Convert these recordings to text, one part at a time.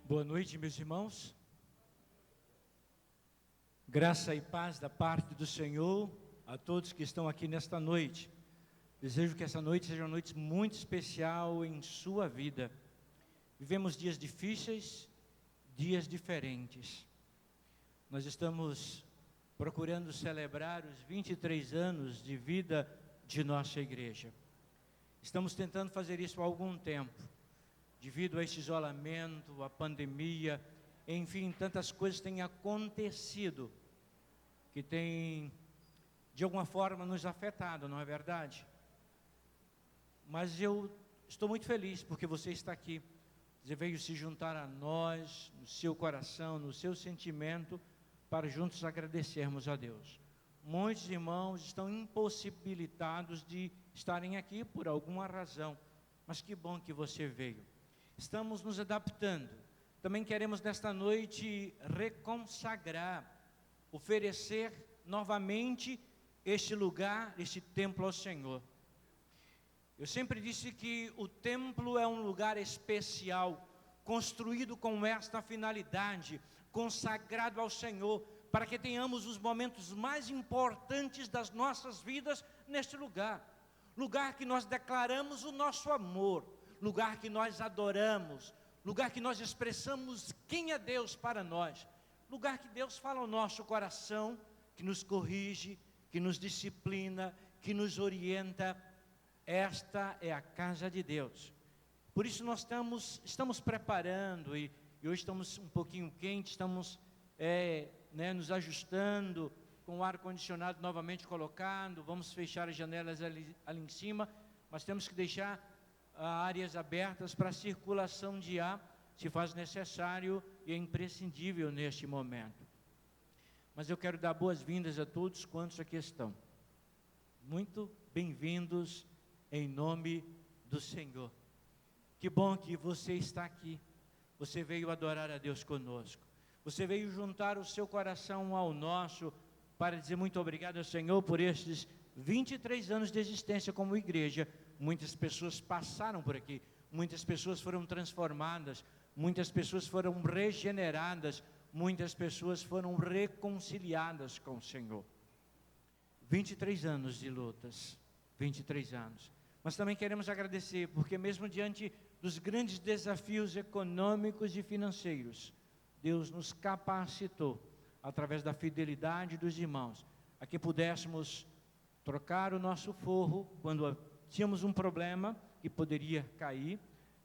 Boa noite, meus irmãos. Graça e paz da parte do Senhor a todos que estão aqui nesta noite. Desejo que essa noite seja uma noite muito especial em sua vida. Vivemos dias difíceis, dias diferentes. Nós estamos procurando celebrar os 23 anos de vida de nossa igreja. Estamos tentando fazer isso há algum tempo. Devido a esse isolamento, a pandemia, enfim, tantas coisas têm acontecido que têm, de alguma forma, nos afetado, não é verdade? Mas eu estou muito feliz porque você está aqui. Você veio se juntar a nós, no seu coração, no seu sentimento, para juntos agradecermos a Deus. Muitos irmãos estão impossibilitados de estarem aqui por alguma razão, mas que bom que você veio. Estamos nos adaptando. Também queremos nesta noite reconsagrar, oferecer novamente este lugar, este templo ao Senhor. Eu sempre disse que o templo é um lugar especial, construído com esta finalidade, consagrado ao Senhor, para que tenhamos os momentos mais importantes das nossas vidas neste lugar. Lugar que nós declaramos o nosso amor, lugar que nós adoramos, lugar que nós expressamos quem é Deus para nós, lugar que Deus fala ao nosso coração, que nos corrige, que nos disciplina, que nos orienta. Esta é a casa de Deus. Por isso nós estamos preparando, e hoje estamos um pouquinho quente, estamos nos ajustando, com o ar-condicionado novamente colocado, vamos fechar as janelas ali em cima, mas temos que deixar áreas abertas para a circulação de ar, se faz necessário e é imprescindível neste momento. Mas eu quero dar boas-vindas a todos quantos aqui estão. Muito bem-vindos em nome do Senhor. Que bom que você está aqui. Você veio adorar a Deus conosco. Você veio juntar o seu coração ao nosso para dizer muito obrigado ao Senhor por estes 23 anos de existência como igreja. Muitas pessoas passaram por aqui, muitas pessoas foram transformadas, muitas pessoas foram regeneradas, muitas pessoas foram reconciliadas com o Senhor. 23 anos de lutas, 23 anos. Mas também queremos agradecer, porque mesmo diante dos grandes desafios econômicos e financeiros, Deus nos capacitou, através da fidelidade dos irmãos, a que pudéssemos trocar o nosso forro quando tínhamos um problema que poderia cair,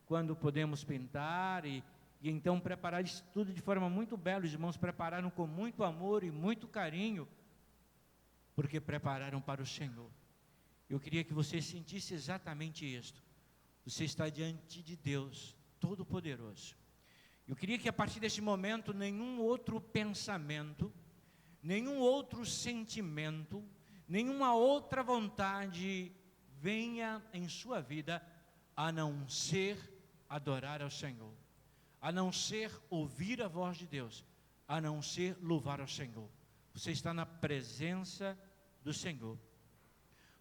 quando podemos pintar e então preparar isso tudo de forma muito bela. Os irmãos prepararam com muito amor e muito carinho, porque prepararam para o Senhor. Eu queria que você sentisse exatamente isto. Você está diante de Deus Todo-Poderoso. Eu queria que a partir deste momento nenhum outro pensamento, nenhum outro sentimento, nenhuma outra vontade venha em sua vida, a não ser adorar ao Senhor, a não ser ouvir a voz de Deus, a não ser louvar ao Senhor. Você está na presença do Senhor.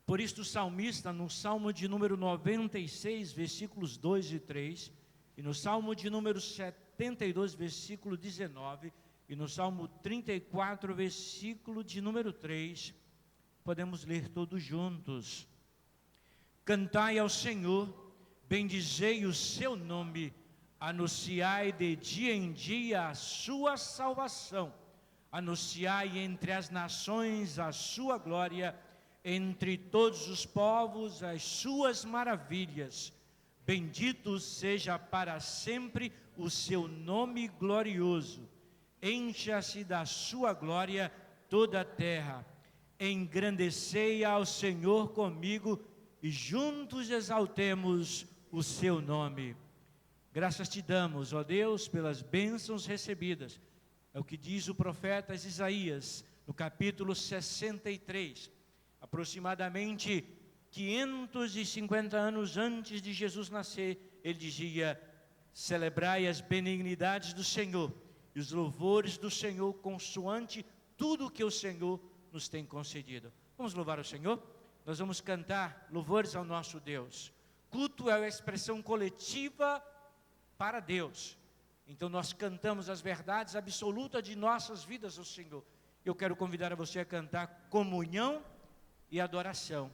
Por isso o salmista, no Salmo de número 96, versículos 2 e 3, e no Salmo de número 72, versículo 19, e no Salmo 34, versículo de número 3, podemos ler todos juntos. Cantai ao Senhor, bendizei o seu nome, anunciai de dia em dia a sua salvação, anunciai entre as nações a sua glória, entre todos os povos as suas maravilhas. Bendito seja para sempre o seu nome glorioso, encha-se da sua glória toda a terra. Engrandecei ao Senhor comigo, e juntos exaltemos o seu nome. Graças te damos, ó Deus, pelas bênçãos recebidas. É o que diz o profeta Isaías, no capítulo 63, aproximadamente 550 anos antes de Jesus nascer, ele dizia: celebrai as benignidades do Senhor e os louvores do Senhor, consoante tudo que o Senhor nos tem concedido. Vamos louvar o Senhor? Nós vamos cantar louvores ao nosso Deus. Culto é a expressão coletiva para Deus. Então nós cantamos as verdades absolutas de nossas vidas ao Senhor. Eu quero convidar a você a cantar comunhão e adoração.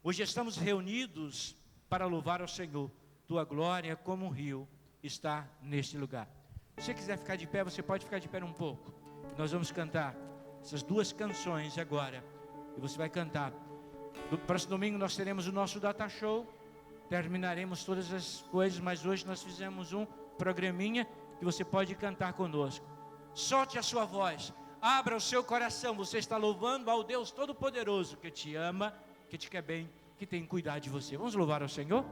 Hoje estamos reunidos para louvar ao Senhor. Tua glória como um rio está neste lugar. Se você quiser ficar de pé, você pode ficar de pé um pouco. Nós vamos cantar essas duas canções agora. E você vai cantar. No próximo domingo nós teremos o nosso Data Show. Terminaremos todas as coisas, mas hoje nós fizemos um programinha que você pode cantar conosco. Solte a sua voz, abra o seu coração. Você está louvando ao Deus Todo-Poderoso que te ama, que te quer bem, que tem cuidado de você. Vamos louvar ao Senhor?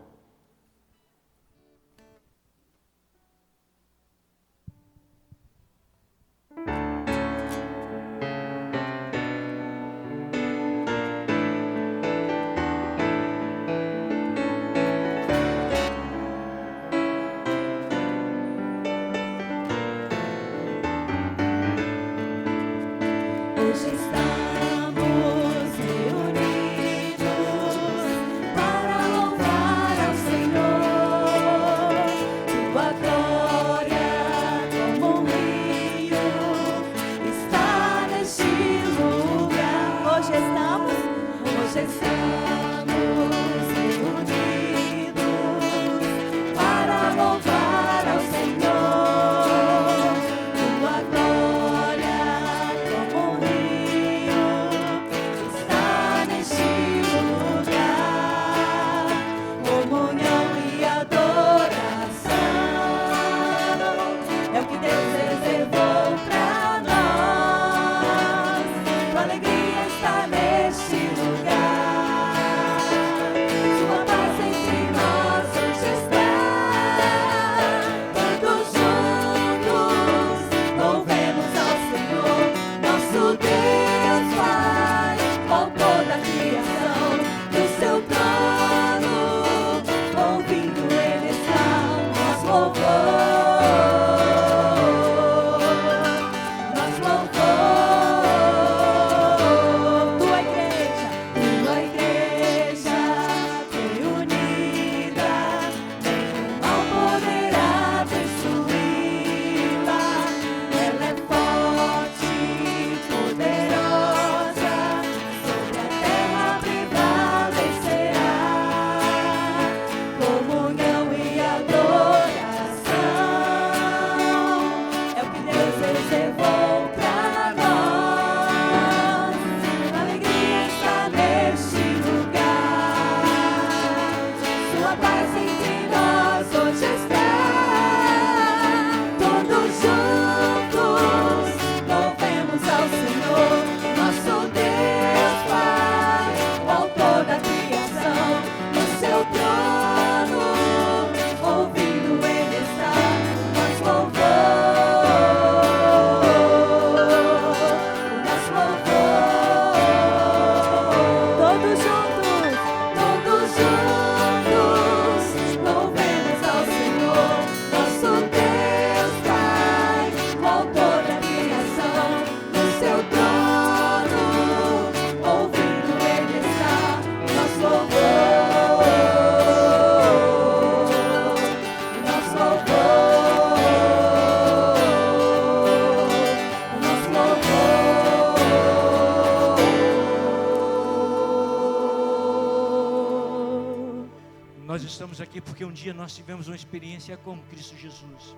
Estamos aqui porque um dia nós tivemos uma experiência com Cristo Jesus.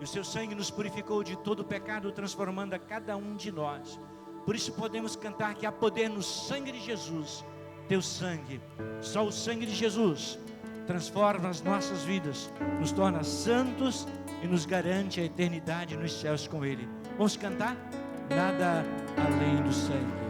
E o seu sangue nos purificou de todo pecado, transformando a cada um de nós. Por isso podemos cantar que há poder no sangue de Jesus. Teu sangue, só o sangue de Jesus, transforma as nossas vidas, nos torna santos e nos garante a eternidade nos céus com Ele. Vamos cantar? Nada além do sangue.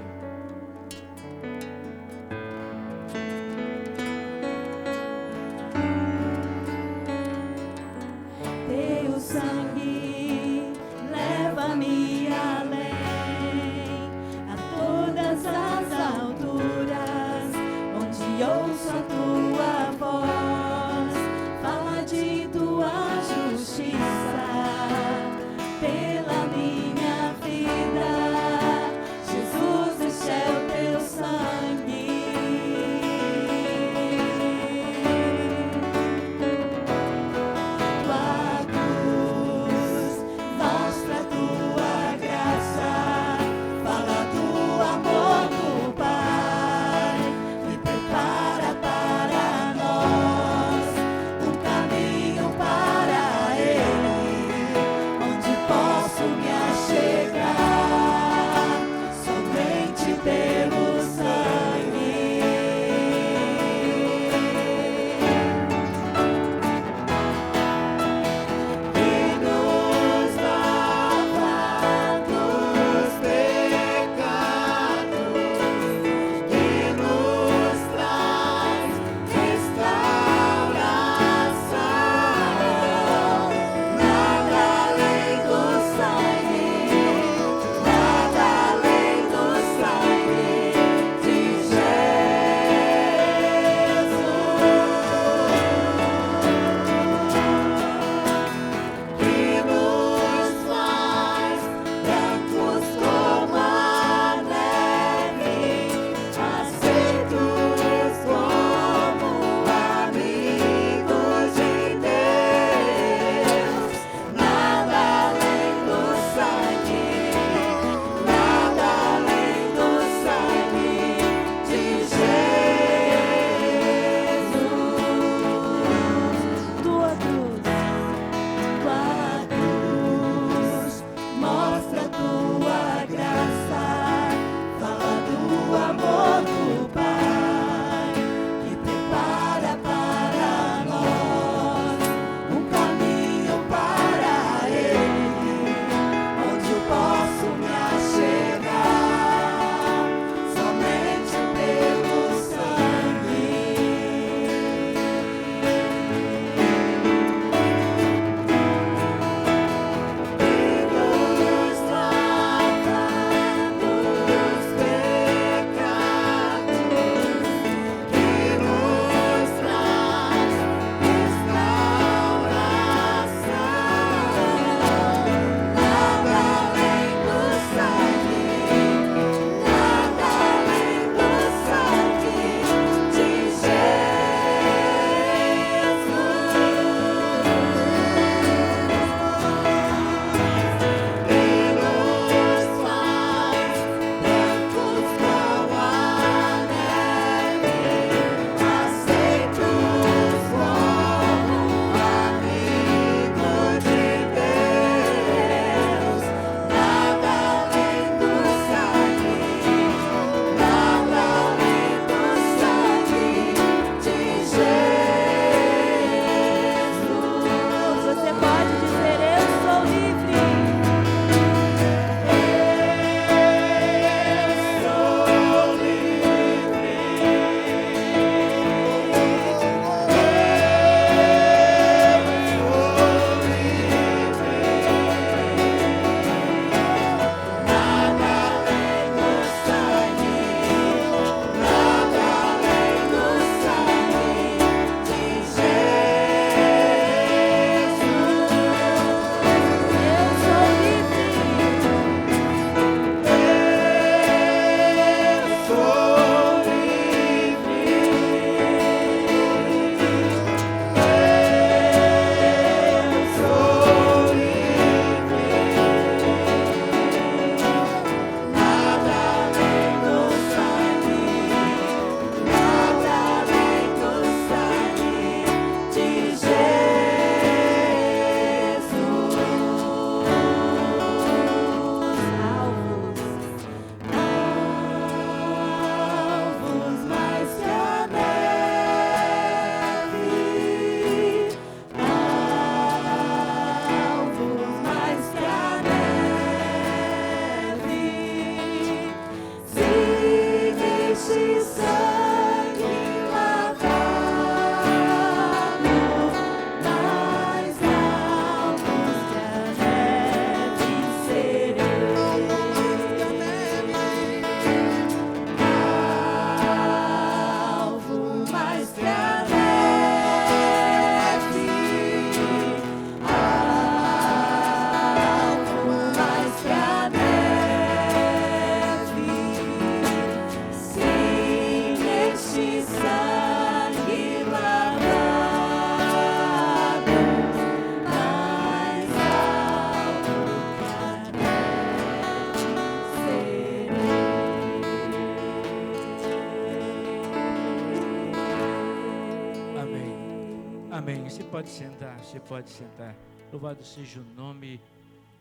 Amém. Você pode sentar, você pode sentar. Louvado seja o nome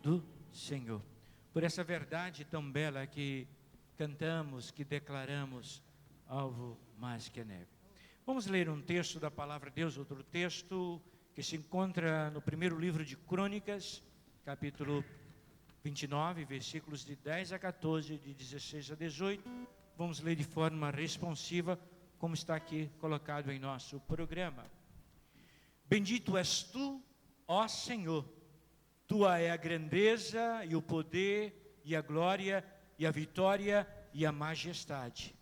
do Senhor. Por essa verdade tão bela que cantamos, que declaramos, alvo mais que a neve. Vamos ler um texto da palavra de Deus, outro texto que se encontra no primeiro livro de Crônicas, capítulo 29, versículos de 10 a 14, de 16 a 18. Vamos ler de forma responsiva, como está aqui colocado em nosso programa. Bendito és tu, ó Senhor, tua é a grandeza e o poder e a glória e a vitória e a majestade.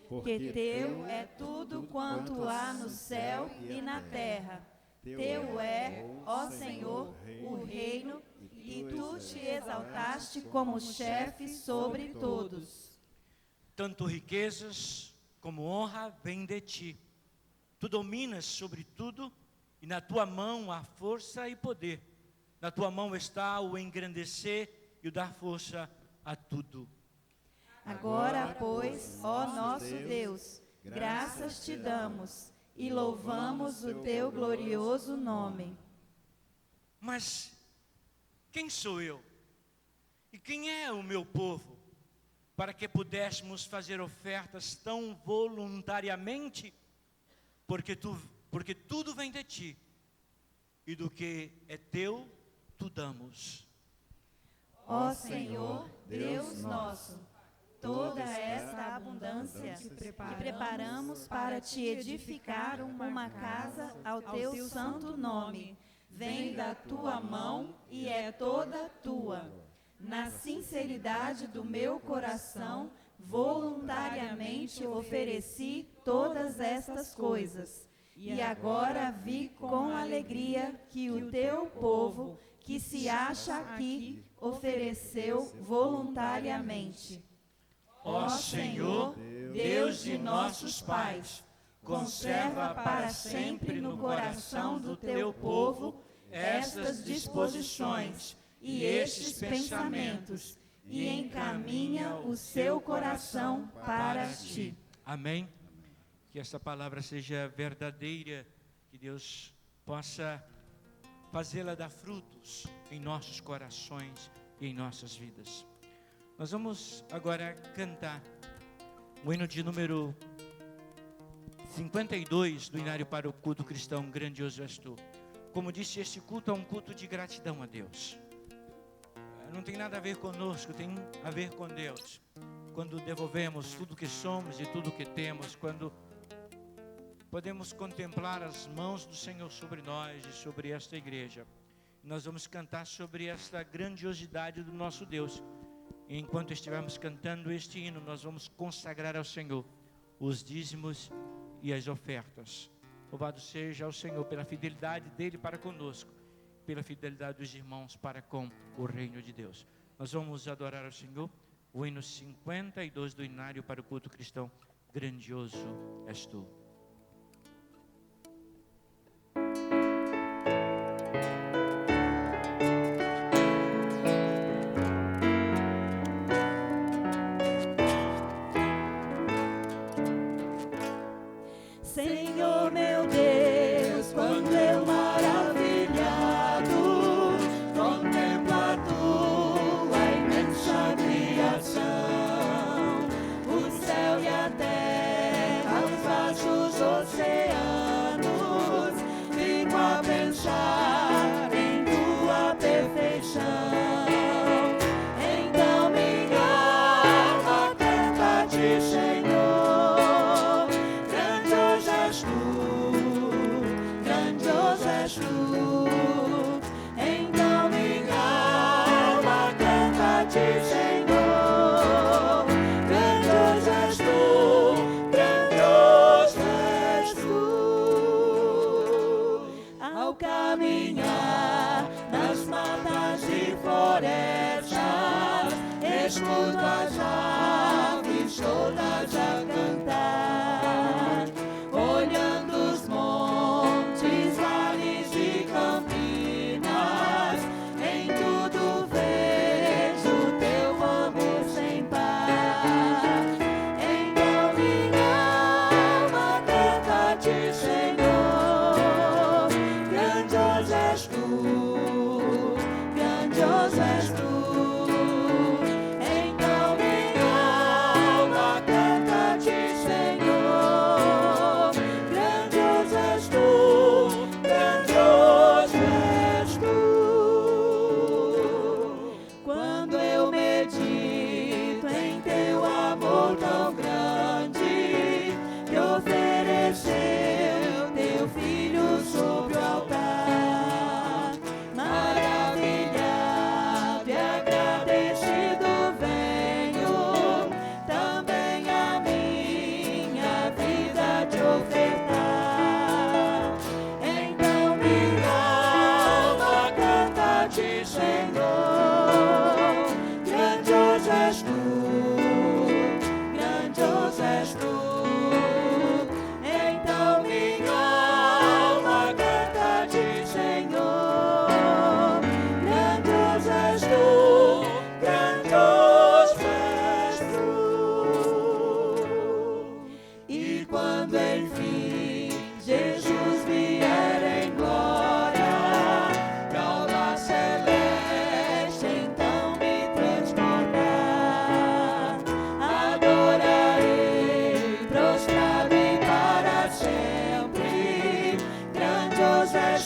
Porque teu é tudo quanto há no céu e na terra. Teu é, ó Senhor, o reino, e tu te exaltaste como chefe sobre todos. Tanto riquezas como honra vêm de ti. Tu dominas sobre tudo, e na tua mão há força e poder. Na tua mão está o engrandecer e o dar força a tudo. Agora, pois, ó nosso Deus, graças te damos e louvamos o teu glorioso nome. Mas quem sou eu? E quem é o meu povo? Para que pudéssemos fazer ofertas tão voluntariamente? Porque tudo vem de ti, e do que é teu, tu damos. Ó Senhor, Deus nosso, toda esta abundância que preparamos para te edificar uma casa ao teu santo nome, vem da tua mão e é toda tua. Na sinceridade do meu coração, voluntariamente ofereci todas estas coisas. E agora vi com alegria que o teu povo, que se acha aqui, ofereceu voluntariamente. Ó Senhor, Deus de nossos pais, conserva para sempre no coração do teu povo estas disposições e estes pensamentos, e encaminha o seu coração para ti. Amém. Que essa palavra seja verdadeira, que Deus possa fazê-la dar frutos em nossos corações e em nossas vidas. Nós vamos agora cantar o hino de número 52 do Hinário para o Culto Cristão, Grandioso És Tu. Como disse, este culto é um culto de gratidão a Deus. Não tem nada a ver conosco, tem a ver com Deus. Quando devolvemos tudo que somos e tudo que temos, quando podemos contemplar as mãos do Senhor sobre nós e sobre esta igreja. Nós vamos cantar sobre esta grandiosidade do nosso Deus. E enquanto estivermos cantando este hino, nós vamos consagrar ao Senhor os dízimos e as ofertas. Louvado seja o Senhor pela fidelidade dele para conosco, pela fidelidade dos irmãos para com o reino de Deus. Nós vamos adorar ao Senhor, o hino 52 do Hinário para o Culto Cristão, Grandioso És Tu. Senhor meu Deus, quando eu maravilhado contemplo a tua imensa criação, o céu e a terra, os vasos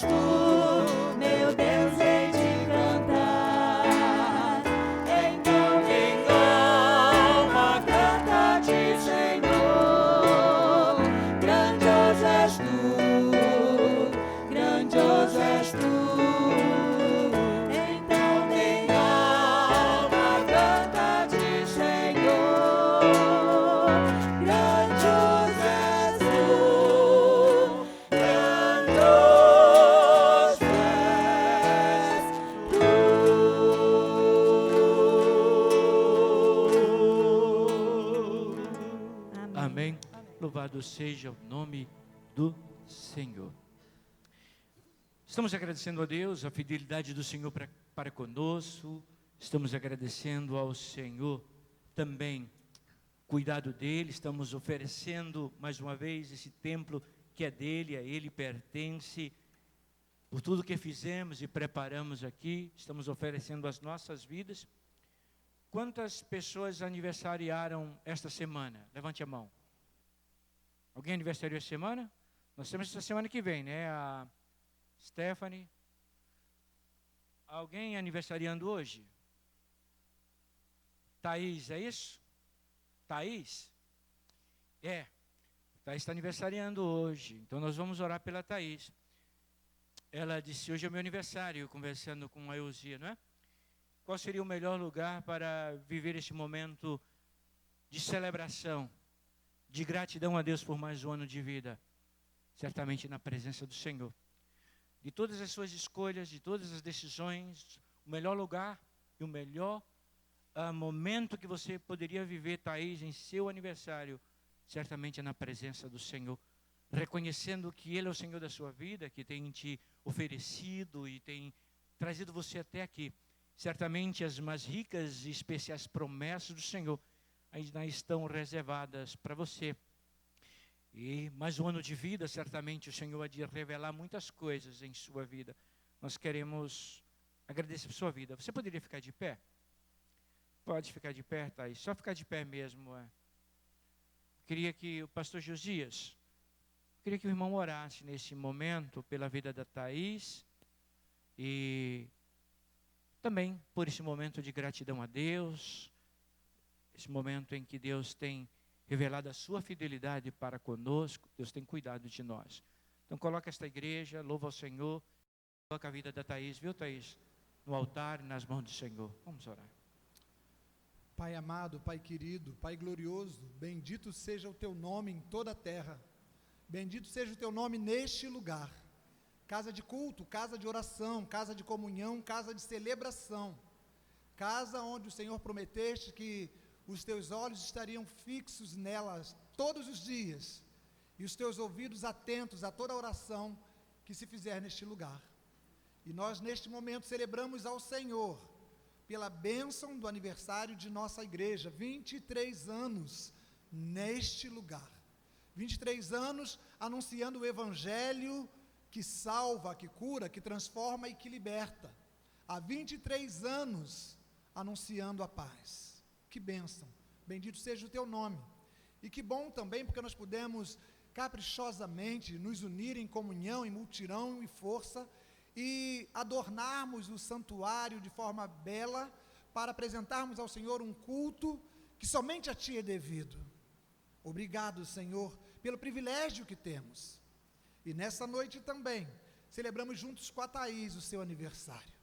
és tu, meu Deus, hei de cantar. Então minha alma canta-te, Senhor. Grandioso és tu, grandioso és tu. Então minha alma canta-te, Senhor. Grandioso és tu, grandioso és tu. Amém. Louvado seja o nome do Senhor. Estamos agradecendo a Deus a fidelidade do Senhor para conosco. Estamos agradecendo ao Senhor também o cuidado dele. Estamos oferecendo mais uma vez esse templo que é dele, a ele pertence. Por tudo que fizemos e preparamos aqui, estamos oferecendo as nossas vidas. Quantas pessoas aniversariaram esta semana? Levante a mão. Alguém aniversariou essa semana? Nós temos essa semana que vem, né? A Stephanie. Alguém aniversariando hoje? Thaís, é isso? Thaís? É. Thaís está aniversariando hoje. Então nós vamos orar pela Thaís. Ela disse, hoje é meu aniversário, conversando com a Eusia, não é? Qual seria o melhor lugar para viver este momento de celebração, de gratidão a Deus por mais um ano de vida? Certamente na presença do Senhor. De todas as suas escolhas, de todas as decisões, o melhor lugar e o melhor momento que você poderia viver, Thaís, em seu aniversário, certamente é na presença do Senhor. Reconhecendo que Ele é o Senhor da sua vida, que tem te oferecido e tem trazido você até aqui. Certamente as mais ricas e especiais promessas do Senhor ainda estão reservadas para você. E mais um ano de vida, certamente o Senhor há de revelar muitas coisas em sua vida. Nós queremos agradecer por sua vida. Você poderia ficar de pé? Pode ficar de pé, Thaís. Só ficar de pé mesmo. Queria que o pastor Josias, queria que o irmão orasse nesse momento pela vida da Thaís e também por esse momento de gratidão a Deus, esse momento em que Deus tem revelado a sua fidelidade para conosco, Deus tem cuidado de nós. Então coloca esta igreja, louva ao Senhor, coloca a vida da Thaís, viu, Thaís? No altar e nas mãos do Senhor. Vamos orar. Pai amado, Pai querido, Pai glorioso, bendito seja o teu nome em toda a terra. Bendito seja o teu nome neste lugar. Casa de culto, casa de oração, casa de comunhão, casa de celebração. Casa onde o Senhor prometeste que os teus olhos estariam fixos nelas todos os dias. E os teus ouvidos atentos a toda oração que se fizer neste lugar. E nós neste momento celebramos ao Senhor pela bênção do aniversário de nossa igreja, 23 anos neste lugar. 23 anos anunciando o evangelho que salva, que cura, que transforma e que liberta. Há 23 anos anunciando a paz. Que bênção. Bendito seja o teu nome. E que bom também, porque nós pudemos caprichosamente nos unir em comunhão, em multirão e força, e adornarmos o santuário de forma bela, para apresentarmos ao Senhor um culto que somente a Ti é devido. Obrigado, Senhor, pelo privilégio que temos. E nessa noite também, celebramos juntos com a Thaís o seu aniversário.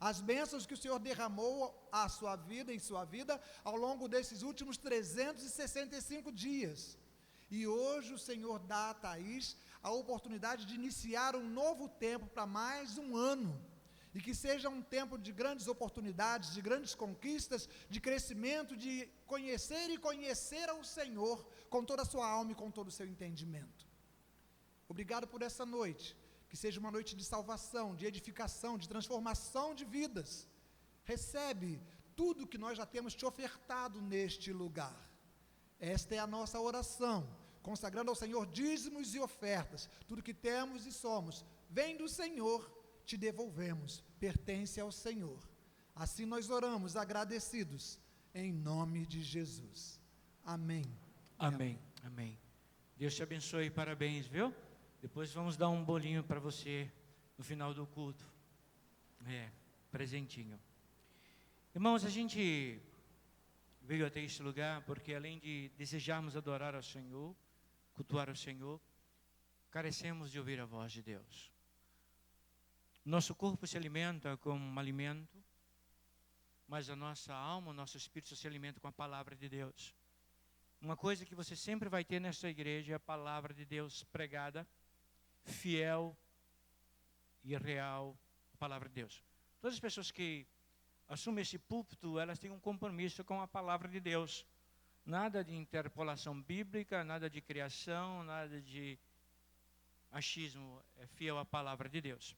As bênçãos que o Senhor derramou à sua vida, em sua vida, ao longo desses últimos 365 dias. E hoje o Senhor dá a Thaís a oportunidade de iniciar um novo tempo para mais um ano. E que seja um tempo de grandes oportunidades, de grandes conquistas, de crescimento, de conhecer e conhecer ao Senhor com toda a sua alma e com todo o seu entendimento. Obrigado por essa noite, que seja uma noite de salvação, de edificação, de transformação de vidas. Recebe tudo que nós já temos te ofertado neste lugar. Esta é a nossa oração, consagrando ao Senhor dízimos e ofertas. Tudo que temos e somos, vem do Senhor, te devolvemos, pertence ao Senhor. Assim nós oramos agradecidos, em nome de Jesus. Amém. Amém. Amém. Deus te abençoe e parabéns, viu? Depois vamos dar um bolinho para você no final do culto. Presentinho. Irmãos, a gente veio até este lugar porque além de desejarmos adorar ao Senhor, cultuar ao Senhor, carecemos de ouvir a voz de Deus. Nosso corpo se alimenta com um alimento, mas a nossa alma, o nosso espírito se alimenta com a palavra de Deus. Uma coisa que você sempre vai ter nessa igreja é a palavra de Deus pregada, fiel e real, a palavra de Deus. Todas as pessoas que assumem esse púlpito, elas têm um compromisso com a palavra de Deus. Nada de interpolação bíblica, nada de criação, nada de achismo, é fiel à palavra de Deus.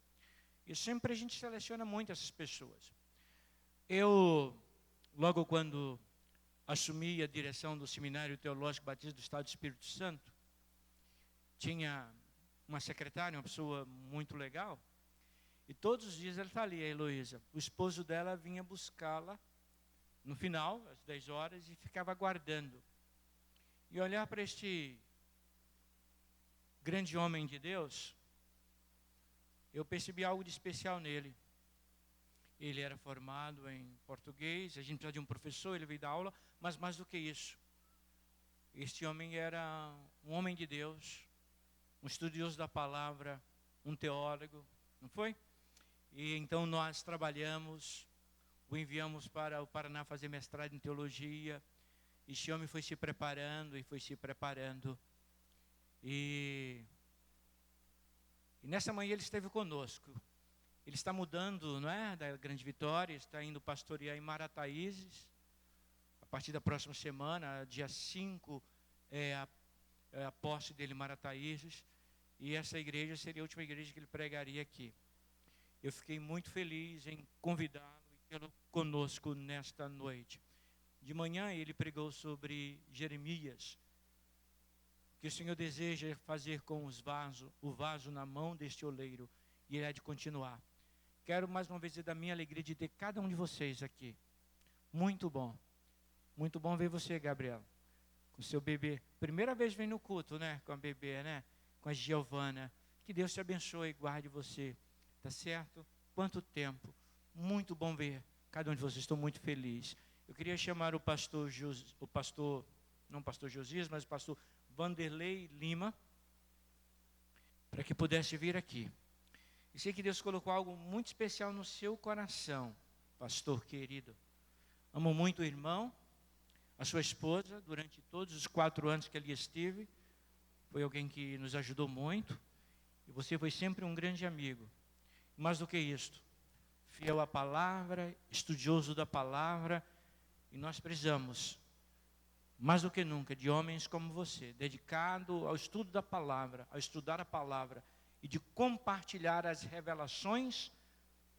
E sempre a gente seleciona muito essas pessoas. Eu, logo quando assumi a direção do Seminário Teológico Batista do Estado do Espírito Santo, tinha uma secretária, uma pessoa muito legal, e todos os dias ela está ali, a Heloísa. O esposo dela vinha buscá-la no final, às 10 horas, e ficava aguardando. E olhar para este grande homem de Deus, eu percebi algo de especial nele. Ele era formado em português, a gente precisa de um professor, ele veio dar aula, mas mais do que isso, este homem era um homem de Deus, um estudioso da palavra, um teólogo, não foi? E então nós trabalhamos, o enviamos para o Paraná fazer mestrado em teologia. Este homem foi se preparando e foi se preparando. E nessa manhã ele esteve conosco. Ele está mudando, não é, da Grande Vitória, está indo pastorear em Marataízes. A partir da próxima semana, dia 5, é a posse dele em Marataízes. E essa igreja seria a última igreja que ele pregaria aqui. Eu fiquei muito feliz em convidá-lo e tê-lo conosco nesta noite. De manhã ele pregou sobre Jeremias, que o Senhor deseja fazer com o vaso na mão deste oleiro, e ele há de continuar. Quero mais uma vez dizer da minha alegria de ter cada um de vocês aqui. Muito bom ver você, Gabriel, com seu bebê. Primeira vez vem no culto, né, com a bebê, né, com a Giovana. Que Deus te abençoe e guarde você, tá certo? Quanto tempo, muito bom ver cada um de vocês, estou muito feliz. Eu queria chamar o pastor Josias, mas o pastor Vanderlei Lima, para que pudesse vir aqui. E sei que Deus colocou algo muito especial no seu coração, pastor querido. Amo muito o irmão, a sua esposa, durante todos os 4 anos que ali esteve. Foi alguém que nos ajudou muito. E você foi sempre um grande amigo. Mais do que isto, fiel à palavra, estudioso da palavra. E nós precisamos, mais do que nunca, de homens como você, dedicado ao estudo da palavra, a estudar a palavra e de compartilhar as revelações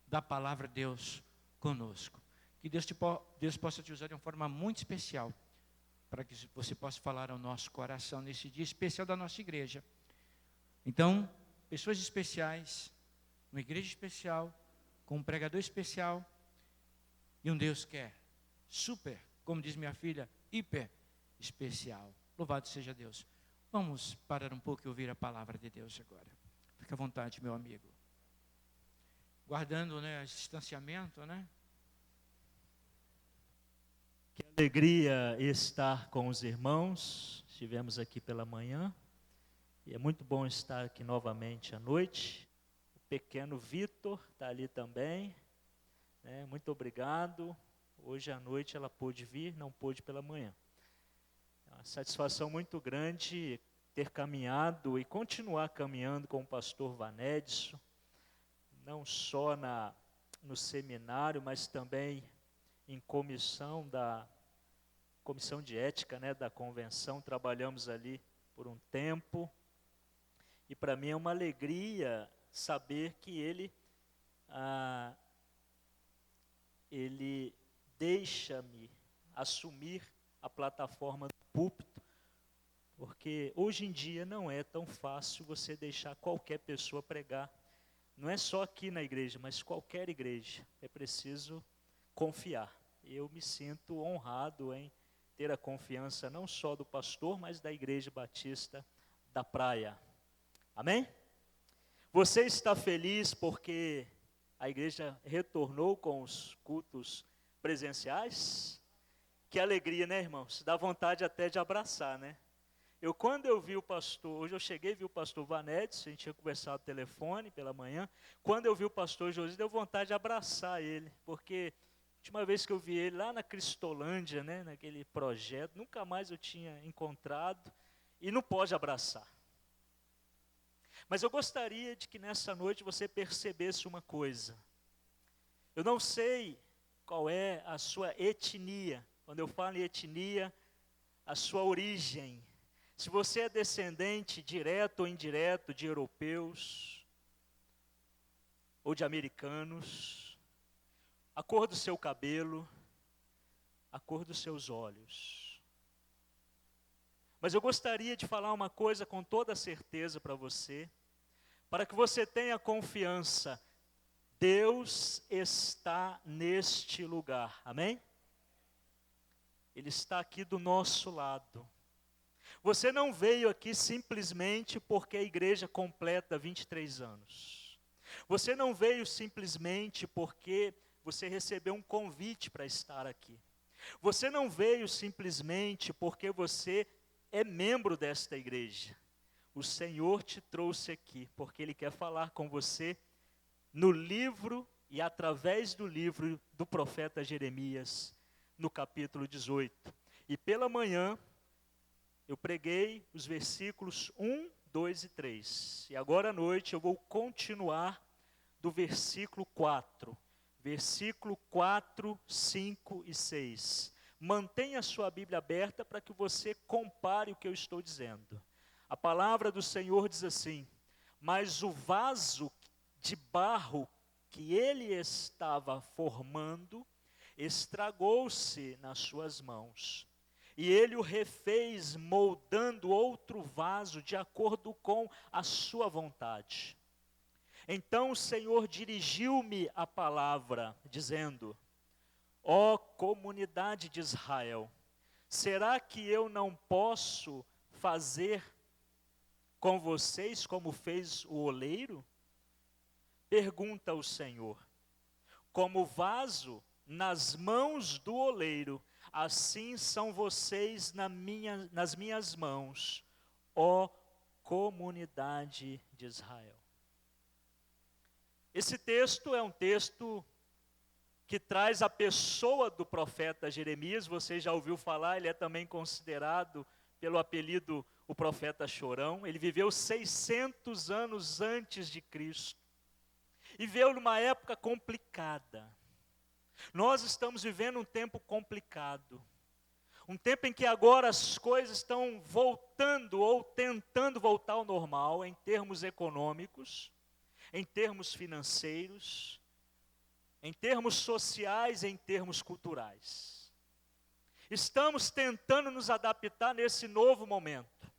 da palavra de Deus conosco. Que Deus possa te usar de uma forma muito especial, para que você possa falar ao nosso coração nesse dia especial da nossa igreja. Então, pessoas especiais, uma igreja especial, com um pregador especial, e um Deus que é super, como diz minha filha, hiper especial. Louvado seja Deus. Vamos parar um pouco e ouvir a palavra de Deus agora. Fique à vontade, meu amigo. Guardando, né, esse distanciamento, né? Que alegria estar com os irmãos. Estivemos aqui pela manhã. E é muito bom estar aqui novamente à noite. O pequeno Vitor está ali também. Muito obrigado. Hoje à noite ela pôde vir, não pôde pela manhã. É uma satisfação muito grande ter caminhado e continuar caminhando com o pastor Vanedson, não só no seminário, mas também em comissão de ética, né, da convenção. Trabalhamos ali por um tempo, e para mim é uma alegria saber que ele deixa-me assumir a plataforma do púlpito, porque hoje em dia não é tão fácil você deixar qualquer pessoa pregar. Não é só aqui na igreja, mas qualquer igreja. É preciso confiar. Eu me sinto honrado em ter a confiança não só do pastor, mas da Igreja Batista da Praia. Amém? Você está feliz porque a igreja retornou com os cultos presenciais? Que alegria, né, irmãos? Dá vontade até de abraçar, né? Quando eu vi o pastor, hoje eu cheguei e vi o pastor Vanedes, a gente tinha conversado no telefone pela manhã. Quando eu vi o pastor José, deu vontade de abraçar ele, porque a última vez que eu vi ele lá na Cristolândia, né, naquele projeto, nunca mais eu tinha encontrado, e não pode abraçar. Mas eu gostaria de que nessa noite você percebesse uma coisa. Eu não sei qual é a sua etnia. Quando eu falo em etnia, a sua origem. Se você é descendente direto ou indireto de europeus ou de americanos, a cor do seu cabelo, a cor dos seus olhos. Mas eu gostaria de falar uma coisa com toda certeza para você, para que você tenha confiança. Deus está neste lugar, amém? Ele está aqui do nosso lado. Você não veio aqui simplesmente porque a igreja completa 23 anos. Você não veio simplesmente porque você recebeu um convite para estar aqui. Você não veio simplesmente porque você é membro desta igreja. O Senhor te trouxe aqui porque Ele quer falar com você no livro e através do livro do profeta Jeremias, no capítulo 18. E pela manhã, eu preguei os versículos 1, 2 e 3. E agora à noite eu vou continuar do versículo 4. Versículo 4, 5 e 6. Mantenha a sua Bíblia aberta para que você compare o que eu estou dizendo. A palavra do Senhor diz assim: mas o vaso de barro que ele estava formando estragou-se nas suas mãos. E ele o refez, moldando outro vaso de acordo com a sua vontade. Então o Senhor dirigiu-me a palavra, dizendo: ó comunidade de Israel, será que eu não posso fazer com vocês como fez o oleiro? Pergunta o Senhor. Como vaso nas mãos do oleiro, assim são vocês nas minhas mãos, ó comunidade de Israel. Esse texto é um texto que traz a pessoa do profeta Jeremias. Você já ouviu falar, ele é também considerado pelo apelido o profeta chorão. Ele viveu 600 anos antes de Cristo e veio numa época complicada. Nós estamos vivendo um tempo complicado, um tempo em que agora as coisas estão voltando ou tentando voltar ao normal em termos econômicos, em termos financeiros, em termos sociais, em termos culturais. Estamos tentando nos adaptar nesse novo momento.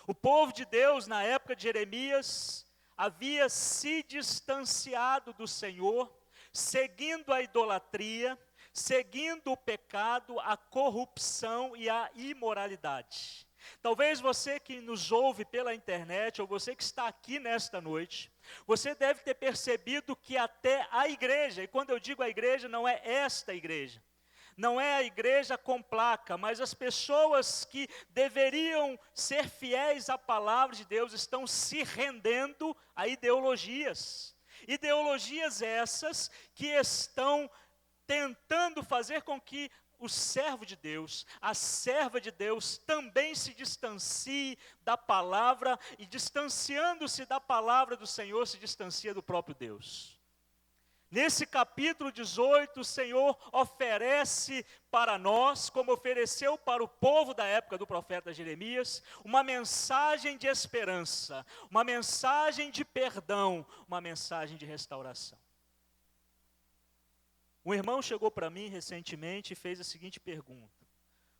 O povo de Deus, na época de Jeremias, havia se distanciado do Senhor, seguindo a idolatria, seguindo o pecado, a corrupção e a imoralidade. Talvez você que nos ouve pela internet, ou você que está aqui nesta noite, você deve ter percebido que até a igreja, e quando eu digo a igreja, não é esta igreja, não é a igreja com placa, mas as pessoas que deveriam ser fiéis à palavra de Deus estão se rendendo a ideologias. Ideologias essas que estão tentando fazer com que o servo de Deus, a serva de Deus, também se distancie da palavra, e distanciando-se da palavra do Senhor, se distancia do próprio Deus. Nesse capítulo 18, o Senhor oferece para nós, como ofereceu para o povo da época do profeta Jeremias, uma mensagem de esperança, uma mensagem de perdão, uma mensagem de restauração. Um irmão chegou para mim recentemente e fez a seguinte pergunta: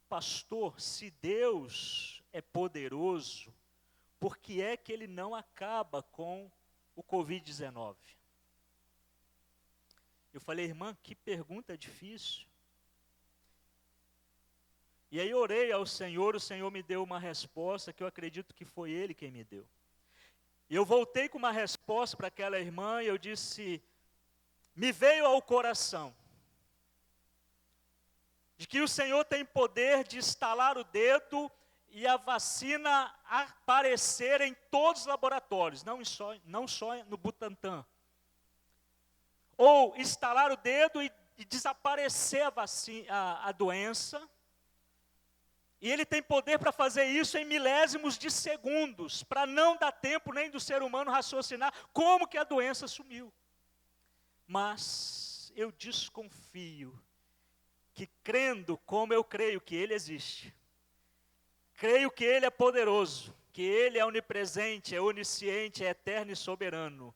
pastor, se Deus é poderoso, por que é que Ele não acaba com o Covid-19? Eu falei: irmã, que pergunta difícil. E aí orei ao Senhor, o Senhor me deu uma resposta que eu acredito que foi Ele quem me deu. E eu voltei com uma resposta para aquela irmã e eu disse, me veio ao coração, de que o Senhor tem poder de estalar o dedo e a vacina aparecer em todos os laboratórios, não só no Butantan. Ou estalar o dedo e desaparecer a doença. E Ele tem poder para fazer isso em milésimos de segundos, para não dar tempo nem do ser humano raciocinar como que a doença sumiu. Mas eu desconfio que, crendo como eu creio que Ele existe, creio que Ele é poderoso, que Ele é onipresente, é onisciente, é eterno e soberano.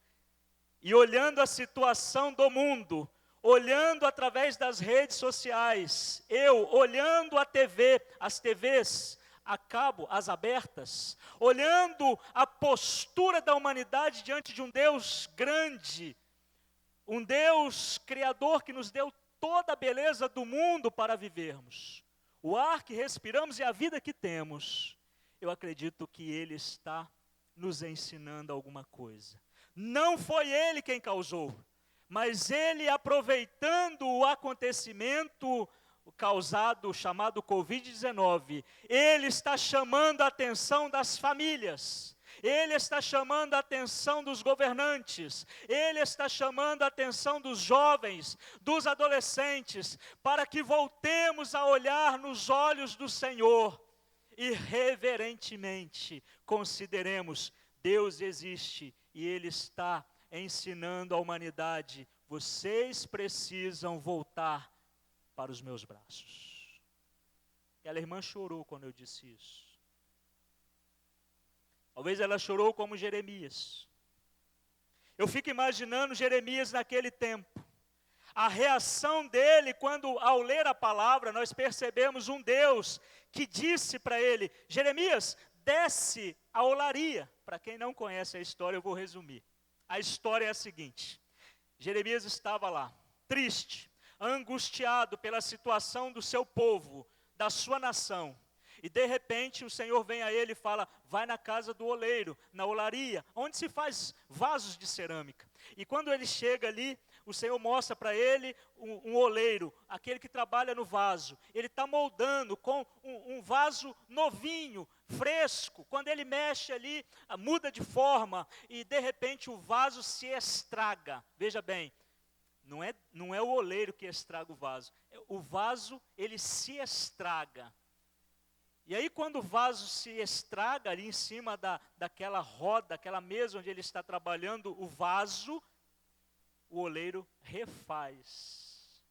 E olhando a situação do mundo, olhando através das redes sociais, olhando a TV, as TVs a cabo, as abertas, olhando a postura da humanidade diante de um Deus grande, um Deus criador que nos deu toda a beleza do mundo para vivermos, o ar que respiramos e a vida que temos, eu acredito que Ele está nos ensinando alguma coisa. Não foi Ele quem causou, mas Ele, aproveitando o acontecimento causado, chamado Covid-19, Ele está chamando a atenção das famílias, Ele está chamando a atenção dos governantes, Ele está chamando a atenção dos jovens, dos adolescentes, para que voltemos a olhar nos olhos do Senhor e reverentemente consideremos: Deus existe e Ele está ensinando a humanidade: vocês precisam voltar para os meus braços. Aquela irmã chorou quando eu disse isso. Talvez ela chorou como Jeremias. Eu fico imaginando Jeremias naquele tempo. A reação dele quando, ao ler a palavra, nós percebemos um Deus que disse para ele: Jeremias, desce a olaria. Para quem não conhece a história, eu vou resumir. A história é a seguinte: Jeremias estava lá, triste, angustiado pela situação do seu povo, da sua nação. E de repente o Senhor vem a ele e fala: vai na casa do oleiro, na olaria, onde se faz vasos de cerâmica. E quando ele chega ali, o Senhor mostra para ele um oleiro, aquele que trabalha no vaso. Ele está moldando com um vaso novinho, fresco. Quando ele mexe ali, muda de forma e de repente o vaso se estraga. Veja bem, não é o oleiro que estraga o vaso ele se estraga. E aí quando o vaso se estraga ali em cima daquela roda, daquela mesa onde ele está trabalhando o vaso, o oleiro refaz.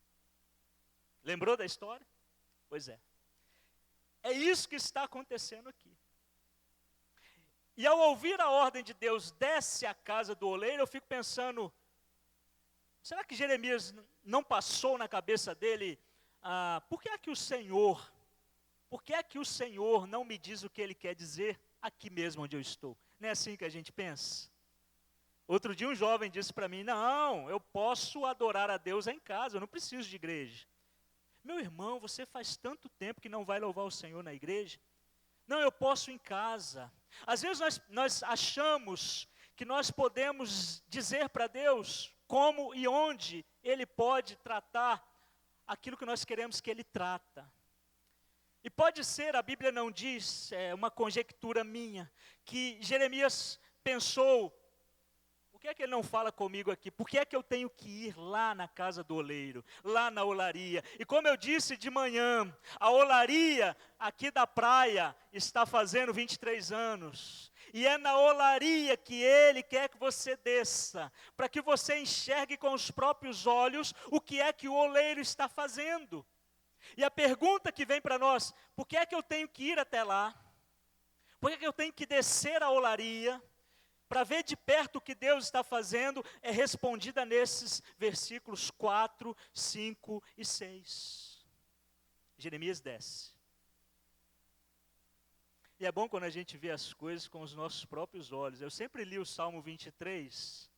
Lembrou da história? Pois é. É isso que está acontecendo aqui. E ao ouvir a ordem de Deus, desce à casa do oleiro, eu fico pensando, será que Jeremias não passou na cabeça dele, por que é que o Senhor não me diz o que Ele quer dizer aqui mesmo onde eu estou? Não é assim que a gente pensa? Outro dia um jovem disse para mim: não, eu posso adorar a Deus em casa, eu não preciso de igreja. Meu irmão, você faz tanto tempo que não vai louvar o Senhor na igreja? Não, eu posso em casa. Às vezes nós achamos que nós podemos dizer para Deus como e onde Ele pode tratar aquilo que nós queremos que Ele trata. E pode ser, a Bíblia não diz, é uma conjectura minha, que Jeremias pensou: por que é que ele não fala comigo aqui? Por que é que eu tenho que ir lá na casa do oleiro, lá na olaria? E como eu disse de manhã, a olaria aqui da praia está fazendo 23 anos. E é na olaria que Ele quer que você desça, para que você enxergue com os próprios olhos o que é que o oleiro está fazendo. E a pergunta que vem para nós: por que é que eu tenho que ir até lá? Por que é que eu tenho que descer a olaria para ver de perto o que Deus está fazendo? É respondida nesses versículos 4, 5 e 6. Jeremias desce. E é bom quando a gente vê as coisas com os nossos próprios olhos. Eu sempre li o Salmo 23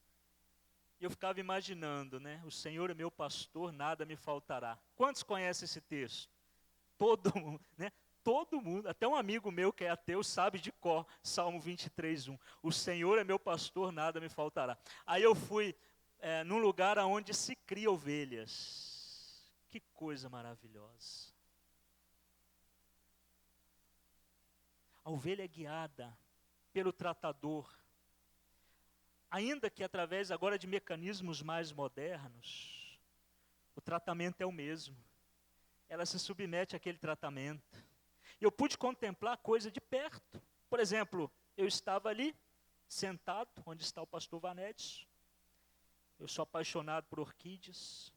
e eu ficava imaginando, né? O Senhor é meu pastor, nada me faltará. Quantos conhecem esse texto? Todo mundo, né? todo mundo, até um amigo meu que é ateu sabe de cor, Salmo 23:1. O Senhor é meu pastor, nada me faltará. Aí eu fui num lugar onde se cria ovelhas. Que coisa maravilhosa. A ovelha é guiada pelo tratador. Ainda que através agora de mecanismos mais modernos, o tratamento é o mesmo. Ela se submete àquele tratamento. E eu pude contemplar a coisa de perto. Por exemplo, eu estava ali, sentado, onde está o pastor Vanedes. Eu sou apaixonado por orquídeas.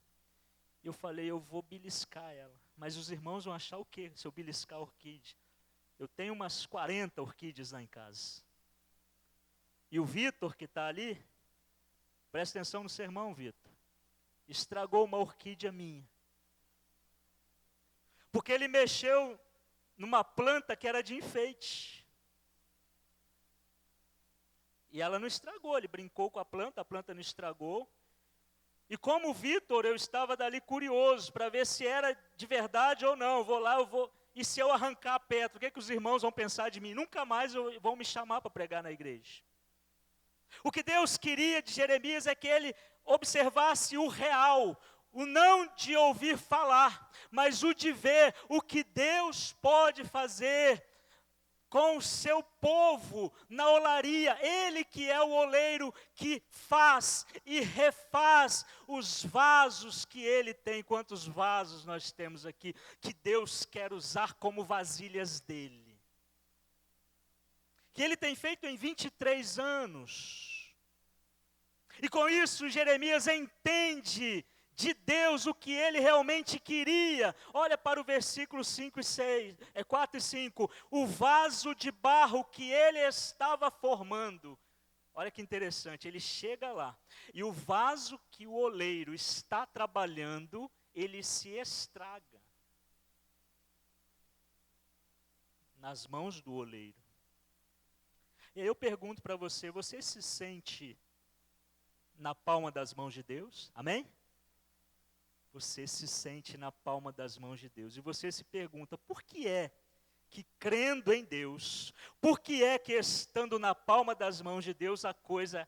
Eu falei, eu vou beliscar ela. Mas os irmãos vão achar o quê, se eu beliscar a orquídea? Eu tenho umas 40 orquídeas lá em casa. E o Vitor, que está ali, presta atenção no sermão, Vitor, estragou uma orquídea minha. Porque ele mexeu numa planta que era de enfeite. E ela não estragou, ele brincou com a planta não estragou. E como o Vitor, eu estava dali curioso para ver se era de verdade ou não. E se eu arrancar a pedra, o que os irmãos vão pensar de mim? Nunca mais vão me chamar para pregar na igreja. O que Deus queria de Jeremias é que ele observasse o real, o não de ouvir falar, mas o de ver o que Deus pode fazer com o seu povo na olaria. Ele que é o oleiro que faz e refaz os vasos que ele tem. Quantos vasos nós temos aqui que Deus quer usar como vasilhas dele? Que ele tem feito em 23 anos. E com isso Jeremias entende de Deus o que ele realmente queria. Olha para o versículo 4 e 5. O vaso de barro que ele estava formando. Olha que interessante, ele chega lá. E o vaso que o oleiro está trabalhando, ele se estraga. Nas mãos do oleiro. E aí eu pergunto para você, você se sente na palma das mãos de Deus? Amém? Você se sente na palma das mãos de Deus. E você se pergunta, por que é que crendo em Deus, por que é que estando na palma das mãos de Deus a coisa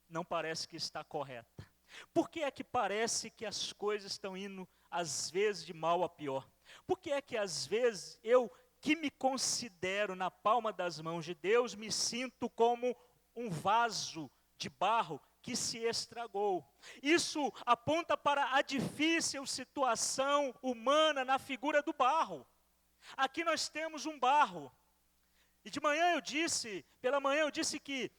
não parece que está correta? Por que é que parece que as coisas estão indo às vezes de mal a pior? Por que é que às vezes eu que me considero na palma das mãos de Deus, me sinto como um vaso de barro que se estragou? Isso aponta para a difícil situação humana na figura do barro. Aqui nós temos um barro. E pela manhã eu disse que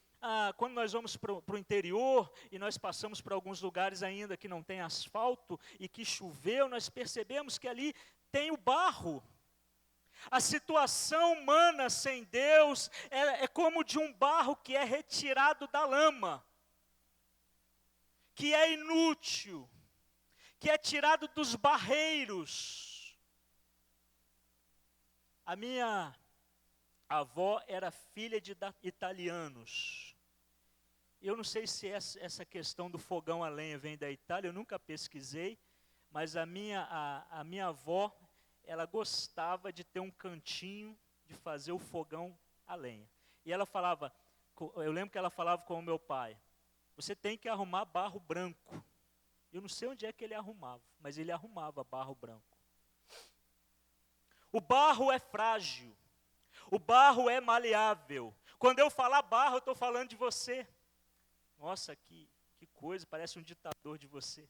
quando nós vamos para o interior e nós passamos por alguns lugares ainda que não tem asfalto e que choveu, nós percebemos que ali tem o barro. A situação humana sem Deus é como de um barro que é retirado da lama, que é inútil, que é tirado dos barreiros. A minha avó era filha de italianos. Eu não sei se essa questão do fogão a lenha vem da Itália, eu nunca pesquisei, mas a minha avó, ela gostava de ter um cantinho de fazer o fogão a lenha. E ela falava, eu lembro que ela falava com o meu pai, você tem que arrumar barro branco. Eu não sei onde é que ele arrumava, mas ele arrumava barro branco. O barro é frágil, o barro é maleável. Quando eu falar barro, eu estou falando de você. Nossa, que coisa, parece um ditador de você.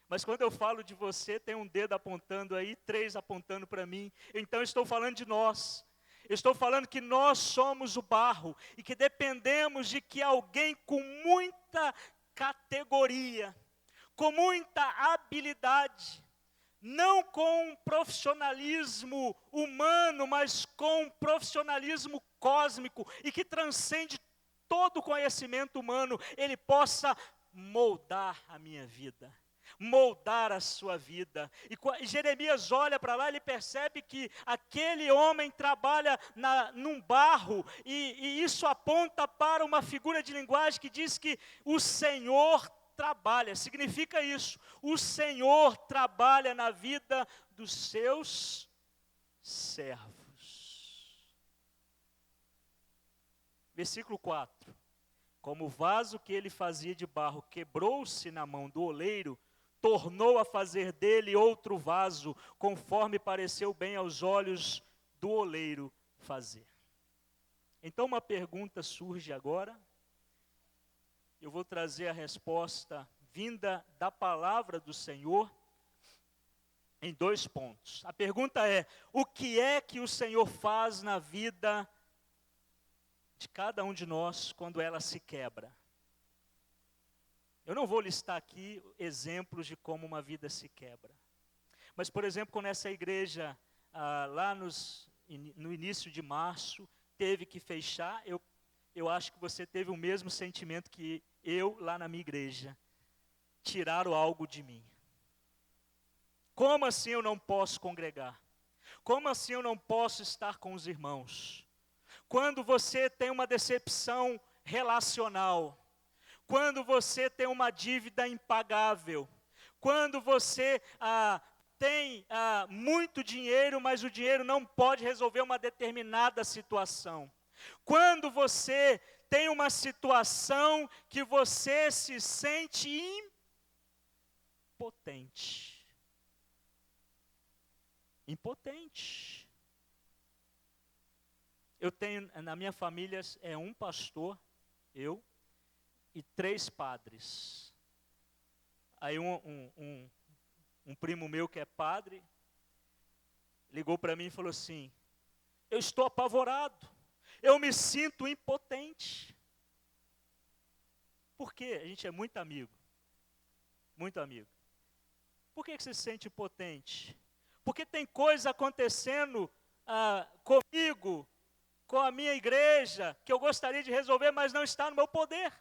Mas quando eu falo de você, tem um dedo apontando aí, 3 apontando para mim. Então eu estou falando de nós. Eu estou falando que nós somos o barro e que dependemos de que alguém com muita categoria, com muita habilidade, não com um profissionalismo humano, mas com um profissionalismo cósmico e que transcende todo o conhecimento humano, ele possa moldar a minha vida, moldar a sua vida. E Jeremias olha para lá, ele percebe que aquele homem trabalha num barro, e isso aponta para uma figura de linguagem que diz que o Senhor trabalha. Significa isso, o Senhor trabalha na vida dos seus servos. Versículo 4. Como o vaso que ele fazia de barro quebrou-se na mão do oleiro, tornou a fazer dele outro vaso, conforme pareceu bem aos olhos do oleiro fazer. Então uma pergunta surge agora. Eu vou trazer a resposta vinda da palavra do Senhor em 2 pontos. A pergunta é: o que é que o Senhor faz na vida de cada um de nós quando ela se quebra? Eu não vou listar aqui exemplos de como uma vida se quebra. Mas, por exemplo, quando essa igreja, lá no início de março, teve que fechar, eu acho que você teve o mesmo sentimento que eu lá na minha igreja. Tiraram algo de mim. Como assim eu não posso congregar? Como assim eu não posso estar com os irmãos? Quando você tem uma decepção relacional, quando você tem uma dívida impagável, quando você tem muito dinheiro, mas o dinheiro não pode resolver uma determinada situação. Quando você tem uma situação que você se sente impotente. Impotente. Eu tenho, na minha família, um pastor, eu, e 3 padres. Aí um primo meu que é padre, ligou para mim e falou assim: eu estou apavorado, eu me sinto impotente. Por quê? A gente é muito amigo. Muito amigo. Por que você se sente impotente? Porque tem coisa acontecendo comigo, com a minha igreja, que eu gostaria de resolver, mas não está no meu poder.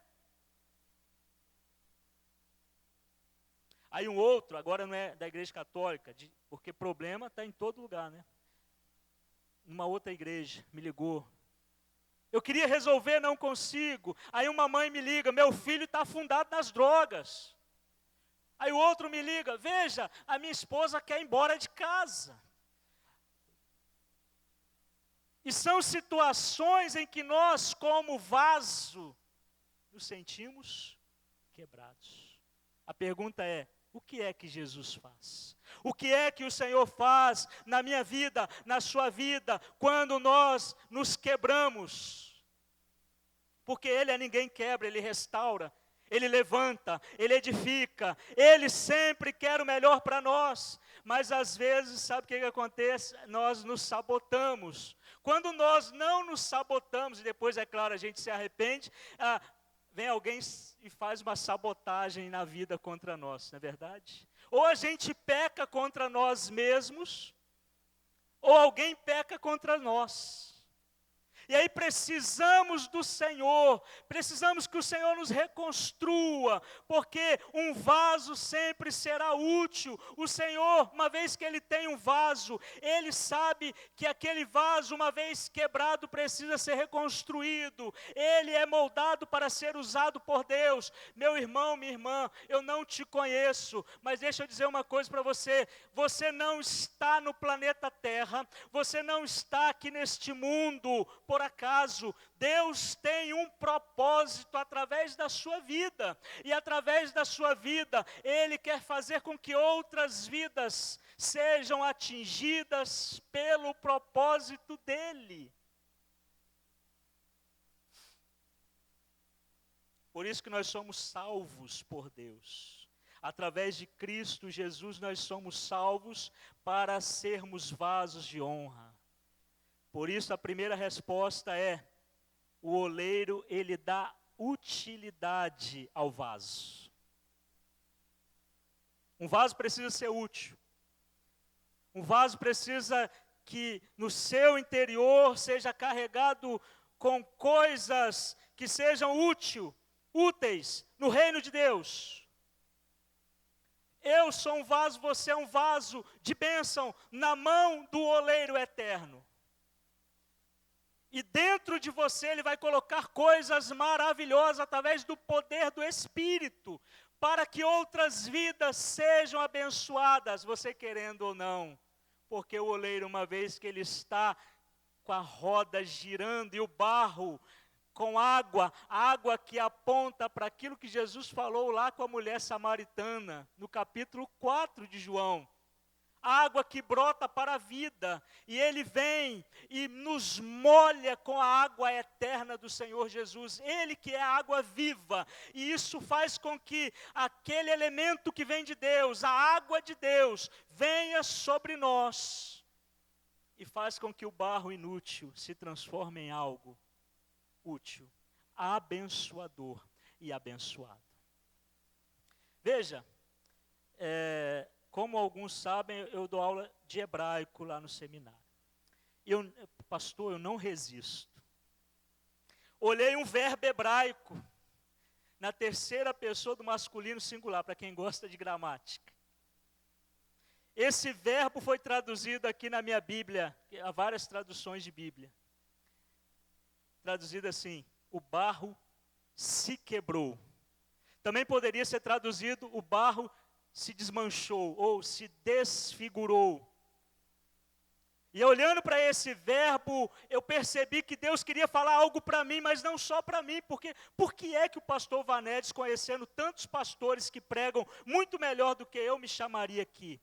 Aí um outro, agora não é da igreja católica, porque problema está em todo lugar, né? Numa outra igreja, me ligou. Eu queria resolver, não consigo. Aí uma mãe me liga: meu filho está afundado nas drogas. Aí o outro me liga: veja, a minha esposa quer ir embora de casa. E são situações em que nós, como vaso, nos sentimos quebrados. A pergunta é: o que é que Jesus faz? O que é que o Senhor faz na minha vida, na sua vida, quando nós nos quebramos? Porque Ele a ninguém quebra, Ele restaura, Ele levanta, Ele edifica, Ele sempre quer o melhor para nós. Mas às vezes, sabe o que acontece? Nós nos sabotamos. Quando nós não nos sabotamos, e depois, é claro, a gente se arrepende, vem alguém e faz uma sabotagem na vida contra nós, não é verdade? Ou a gente peca contra nós mesmos, ou alguém peca contra nós. E aí precisamos do Senhor, precisamos que o Senhor nos reconstrua, porque um vaso sempre será útil. O Senhor, uma vez que Ele tem um vaso, Ele sabe que aquele vaso, uma vez quebrado, precisa ser reconstruído. Ele é moldado para ser usado por Deus. Meu irmão, minha irmã, eu não te conheço, mas deixa eu dizer uma coisa para você: você não está no planeta Terra, você não está aqui neste mundo por acaso. Deus tem um propósito através da sua vida, e através da sua vida, Ele quer fazer com que outras vidas sejam atingidas pelo propósito dEle. Por isso que nós somos salvos por Deus. Através de Cristo Jesus, nós somos salvos para sermos vasos de honra. Por isso a primeira resposta é: o oleiro, ele dá utilidade ao vaso. Um vaso precisa ser útil. Um vaso precisa que no seu interior seja carregado com coisas que sejam úteis no reino de Deus. Eu sou um vaso, você é um vaso de bênção na mão do oleiro eterno. E dentro de você Ele vai colocar coisas maravilhosas através do poder do Espírito, para que outras vidas sejam abençoadas, você querendo ou não. Porque o oleiro, uma vez que ele está com a roda girando e o barro com água, água que aponta para aquilo que Jesus falou lá com a mulher samaritana, no capítulo 4 de João. Água que brota para a vida, e Ele vem e nos molha com a água eterna do Senhor Jesus, Ele que é a água viva, e isso faz com que aquele elemento que vem de Deus, a água de Deus, venha sobre nós, e faz com que o barro inútil se transforme em algo útil, abençoador e abençoado. Veja, como alguns sabem, eu dou aula de hebraico lá no seminário. Pastor, eu não resisto. Olhei um verbo hebraico na terceira pessoa do masculino singular, para quem gosta de gramática. Esse verbo foi traduzido aqui na minha Bíblia, há várias traduções de Bíblia. Traduzido assim: o barro se quebrou. Também poderia ser traduzido: o barro se desmanchou ou se desfigurou. E olhando para esse verbo, eu percebi que Deus queria falar algo para mim, mas não só para mim, porque por que é que o pastor Vanedes, conhecendo tantos pastores que pregam muito melhor do que eu, me chamaria aqui?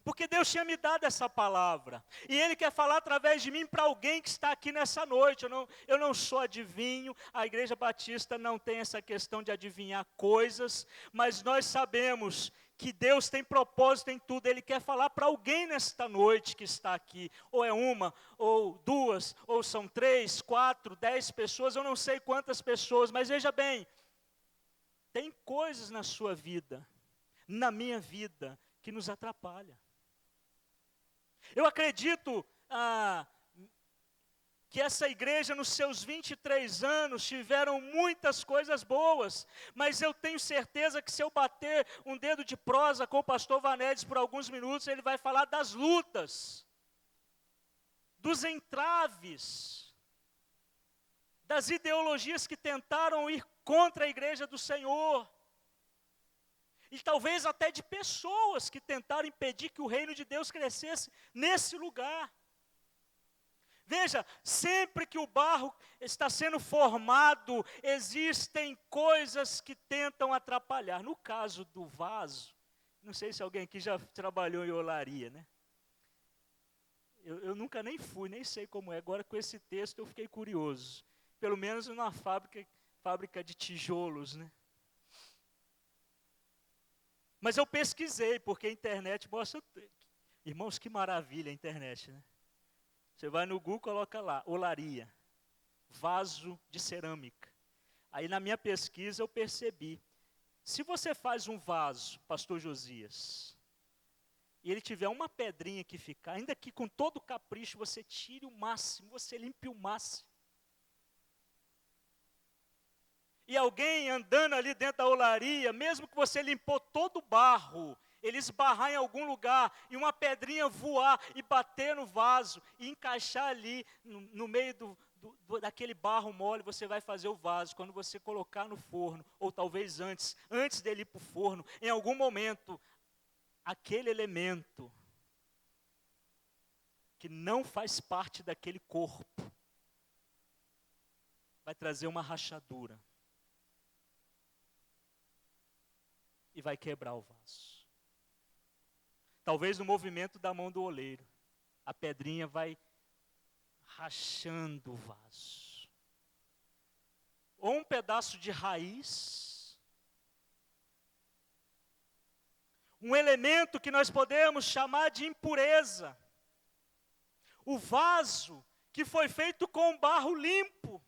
Porque Deus tinha me dado essa palavra, e Ele quer falar através de mim para alguém que está aqui nessa noite. Eu não sou adivinho, a Igreja Batista não tem essa questão de adivinhar coisas, mas nós sabemos que Deus tem propósito em tudo. Ele quer falar para alguém nesta noite que está aqui, ou é uma, ou duas, ou são 3, 4, 10 pessoas, eu não sei quantas pessoas, mas veja bem, tem coisas na sua vida, na minha vida, que nos atrapalham. Eu acredito que essa igreja, nos seus 23 anos, tiveram muitas coisas boas, mas eu tenho certeza que se eu bater um dedo de prosa com o pastor Vanedes por alguns minutos, ele vai falar das lutas, dos entraves, das ideologias que tentaram ir contra a igreja do Senhor, e talvez até de pessoas que tentaram impedir que o reino de Deus crescesse nesse lugar. Veja, sempre que o barro está sendo formado, existem coisas que tentam atrapalhar. No caso do vaso, não sei se alguém aqui já trabalhou em olaria, né? Eu nunca nem fui, nem sei como é. Agora com esse texto eu fiquei curioso. Pelo menos numa fábrica de tijolos, né? Mas eu pesquisei, porque a internet mostra... Irmãos, que maravilha a internet, né? Você vai no Google, coloca lá, olaria, vaso de cerâmica. Aí na minha pesquisa eu percebi, se você faz um vaso, pastor Josias, e ele tiver uma pedrinha que ficar, ainda que com todo capricho você tire o máximo, você limpe o máximo. E alguém andando ali dentro da olaria, mesmo que você limpou todo o barro, ele esbarrar em algum lugar, e uma pedrinha voar e bater no vaso, e encaixar ali no meio daquele barro mole, você vai fazer o vaso. Quando você colocar no forno, ou talvez antes dele ir para o forno, em algum momento, aquele elemento que não faz parte daquele corpo, vai trazer uma rachadura. E vai quebrar o vaso. Talvez no movimento da mão do oleiro, a pedrinha vai rachando o vaso. Ou um pedaço de raiz. Um elemento que nós podemos chamar de impureza. O vaso que foi feito com barro limpo,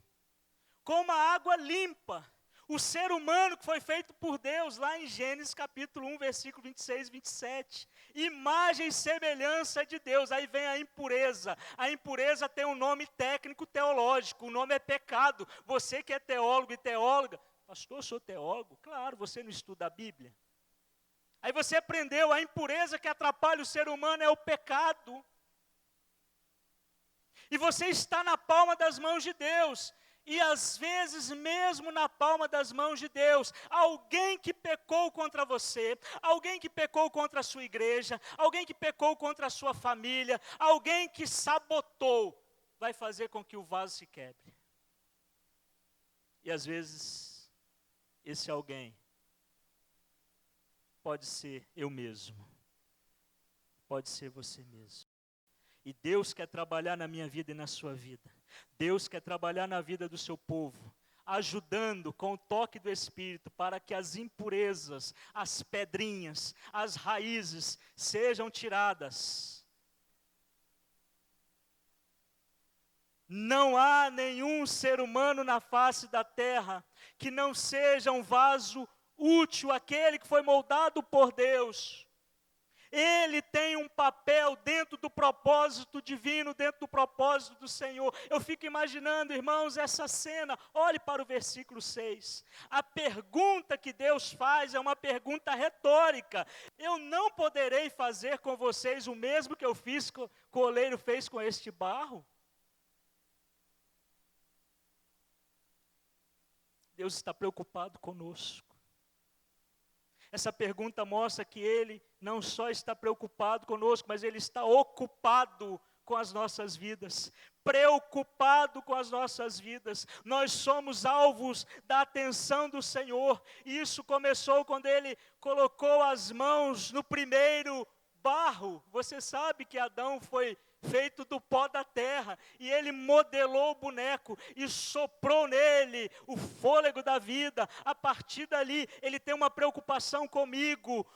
com uma água limpa. O ser humano que foi feito por Deus, lá em Gênesis capítulo 1, versículo 26 e 27. Imagem e semelhança de Deus. Aí vem a impureza. A impureza tem um nome técnico teológico. O nome é pecado. Você que é teólogo e teóloga. Pastor, eu sou teólogo? Claro, você não estuda a Bíblia. Aí você aprendeu, a impureza que atrapalha o ser humano é o pecado. E você está na palma das mãos de Deus. E às vezes, mesmo na palma das mãos de Deus, alguém que pecou contra você, alguém que pecou contra a sua igreja, alguém que pecou contra a sua família, alguém que sabotou, vai fazer com que o vaso se quebre. E às vezes, esse alguém pode ser eu mesmo, pode ser você mesmo. E Deus quer trabalhar na minha vida e na sua vida. Deus quer trabalhar na vida do seu povo, ajudando com o toque do Espírito para que as impurezas, as pedrinhas, as raízes sejam tiradas. Não há nenhum ser humano na face da terra que não seja um vaso útil, aquele que foi moldado por Deus. Ele tem um papel dentro do propósito divino, dentro do propósito do Senhor. Eu fico imaginando, irmãos, essa cena. Olhe para o versículo 6. A pergunta que Deus faz é uma pergunta retórica. Eu não poderei fazer com vocês o mesmo que eu fiz, que o oleiro fez com este barro? Deus está preocupado conosco. Essa pergunta mostra que Ele não só está preocupado conosco, mas Ele está ocupado com as nossas vidas, preocupado com as nossas vidas. Nós somos alvos da atenção do Senhor, e isso começou quando Ele colocou as mãos no primeiro barro. Você sabe que Adão foi feito do pó da terra, e ele modelou o boneco e soprou nele o fôlego da vida. A partir dali, ele tem uma preocupação comigo,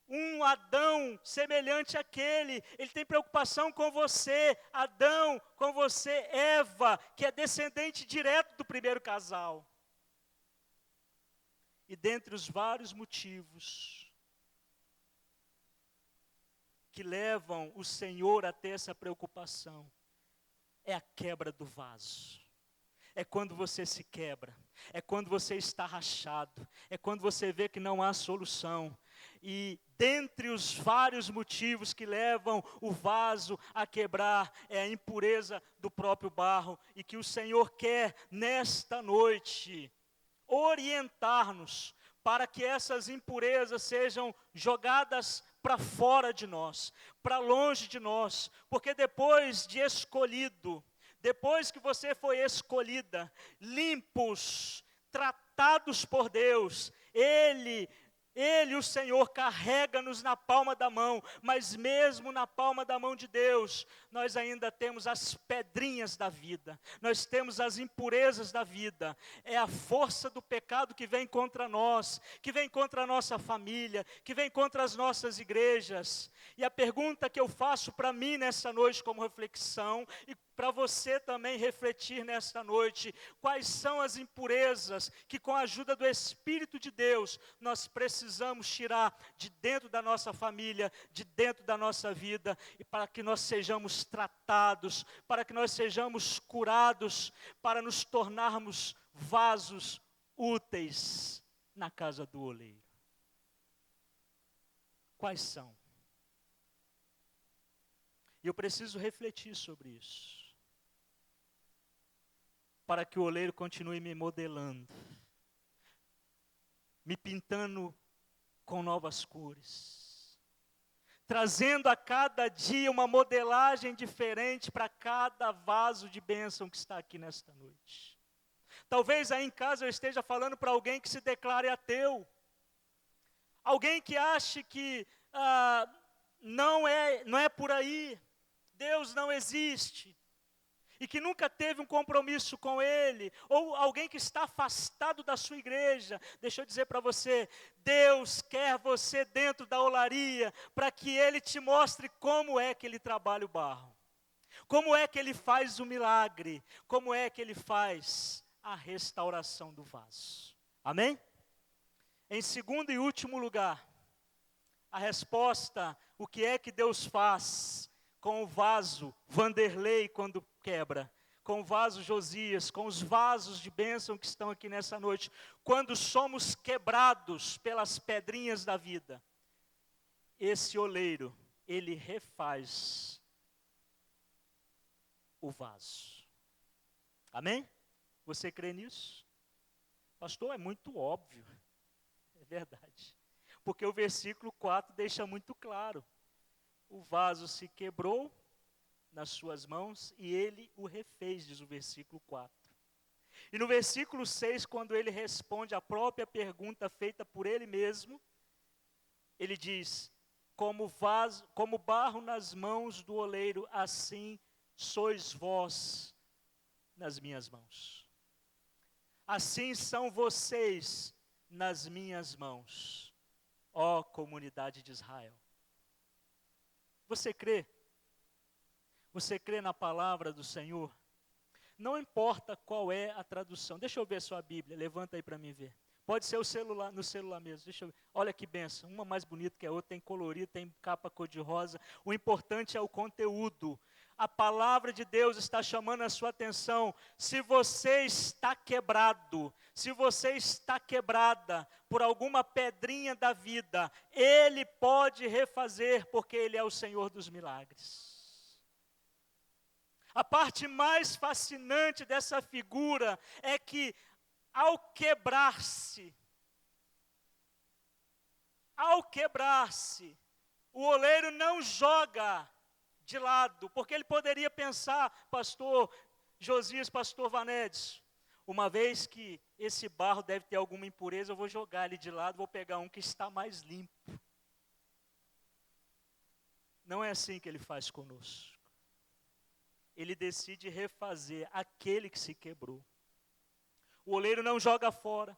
um Adão semelhante àquele. Ele tem preocupação com você, Adão, com você, Eva, que é descendente direto do primeiro casal. E dentre os vários motivos que levam o Senhor a ter essa preocupação, é a quebra do vaso. É quando você se quebra, é quando você está rachado, é quando você vê que não há solução. E dentre os vários motivos que levam o vaso a quebrar, é a impureza do próprio barro, e que o Senhor quer nesta noite orientar-nos para que essas impurezas sejam jogadas para fora de nós, para longe de nós, porque depois de escolhido, depois que você foi escolhida, limpos, tratados por Deus, Ele, o Senhor, carrega-nos na palma da mão, mas mesmo na palma da mão de Deus, nós ainda temos as pedrinhas da vida, nós temos as impurezas da vida. É a força do pecado que vem contra nós, que vem contra a nossa família, que vem contra as nossas igrejas. E a pergunta que eu faço para mim nessa noite como reflexão, e para você também refletir nesta noite: quais são as impurezas que, com a ajuda do Espírito de Deus, nós precisamos tirar de dentro da nossa família, de dentro da nossa vida, e para que nós sejamos tratados, para que nós sejamos curados, para nos tornarmos vasos úteis na casa do oleiro. Quais são? E eu preciso refletir sobre isso, para que o oleiro continue me modelando, me pintando com novas cores, trazendo a cada dia uma modelagem diferente para cada vaso de bênção que está aqui nesta noite. Talvez aí em casa eu esteja falando para alguém que se declare ateu, alguém que ache que não é por aí, Deus não existe, e que nunca teve um compromisso com Ele, ou alguém que está afastado da sua igreja. Deixa eu dizer para você, Deus quer você dentro da olaria, para que Ele te mostre como é que Ele trabalha o barro, como é que Ele faz o milagre, como é que Ele faz a restauração do vaso. Amém? Em segundo e último lugar, a resposta, o que é que Deus faz com o vaso Vanderlei quando quebra, com o vaso Josias, com os vasos de bênção que estão aqui nessa noite, quando somos quebrados pelas pedrinhas da vida, esse oleiro, ele refaz o vaso. Amém? Você crê nisso? Pastor, é muito óbvio. É verdade. Porque o versículo 4 deixa muito claro. O vaso se quebrou nas suas mãos e Ele o refez, diz o versículo 4. E no versículo 6, quando ele responde a própria pergunta feita por ele mesmo, ele diz: como barro nas mãos do oleiro, assim sois vós nas minhas mãos. Assim são vocês nas minhas mãos, ó comunidade de Israel. Você crê? Você crê na palavra do Senhor? Não importa qual é a tradução. Deixa eu ver a sua Bíblia, levanta aí para mim ver. Pode ser no celular mesmo. Deixa eu ver. Olha que benção, uma mais bonita que a outra, tem colorido, tem capa cor-de-rosa. O importante é o conteúdo. A palavra de Deus está chamando a sua atenção. Se você está quebrado, se você está quebrada por alguma pedrinha da vida, Ele pode refazer, porque Ele é o Senhor dos milagres. A parte mais fascinante dessa figura é que, ao quebrar-se, o oleiro não joga de lado, porque ele poderia pensar, pastor Josias, pastor Vanedes, uma vez que esse barro deve ter alguma impureza, eu vou jogar ele de lado, vou pegar um que está mais limpo. Não é assim que ele faz conosco. Ele decide refazer aquele que se quebrou. O oleiro não joga fora.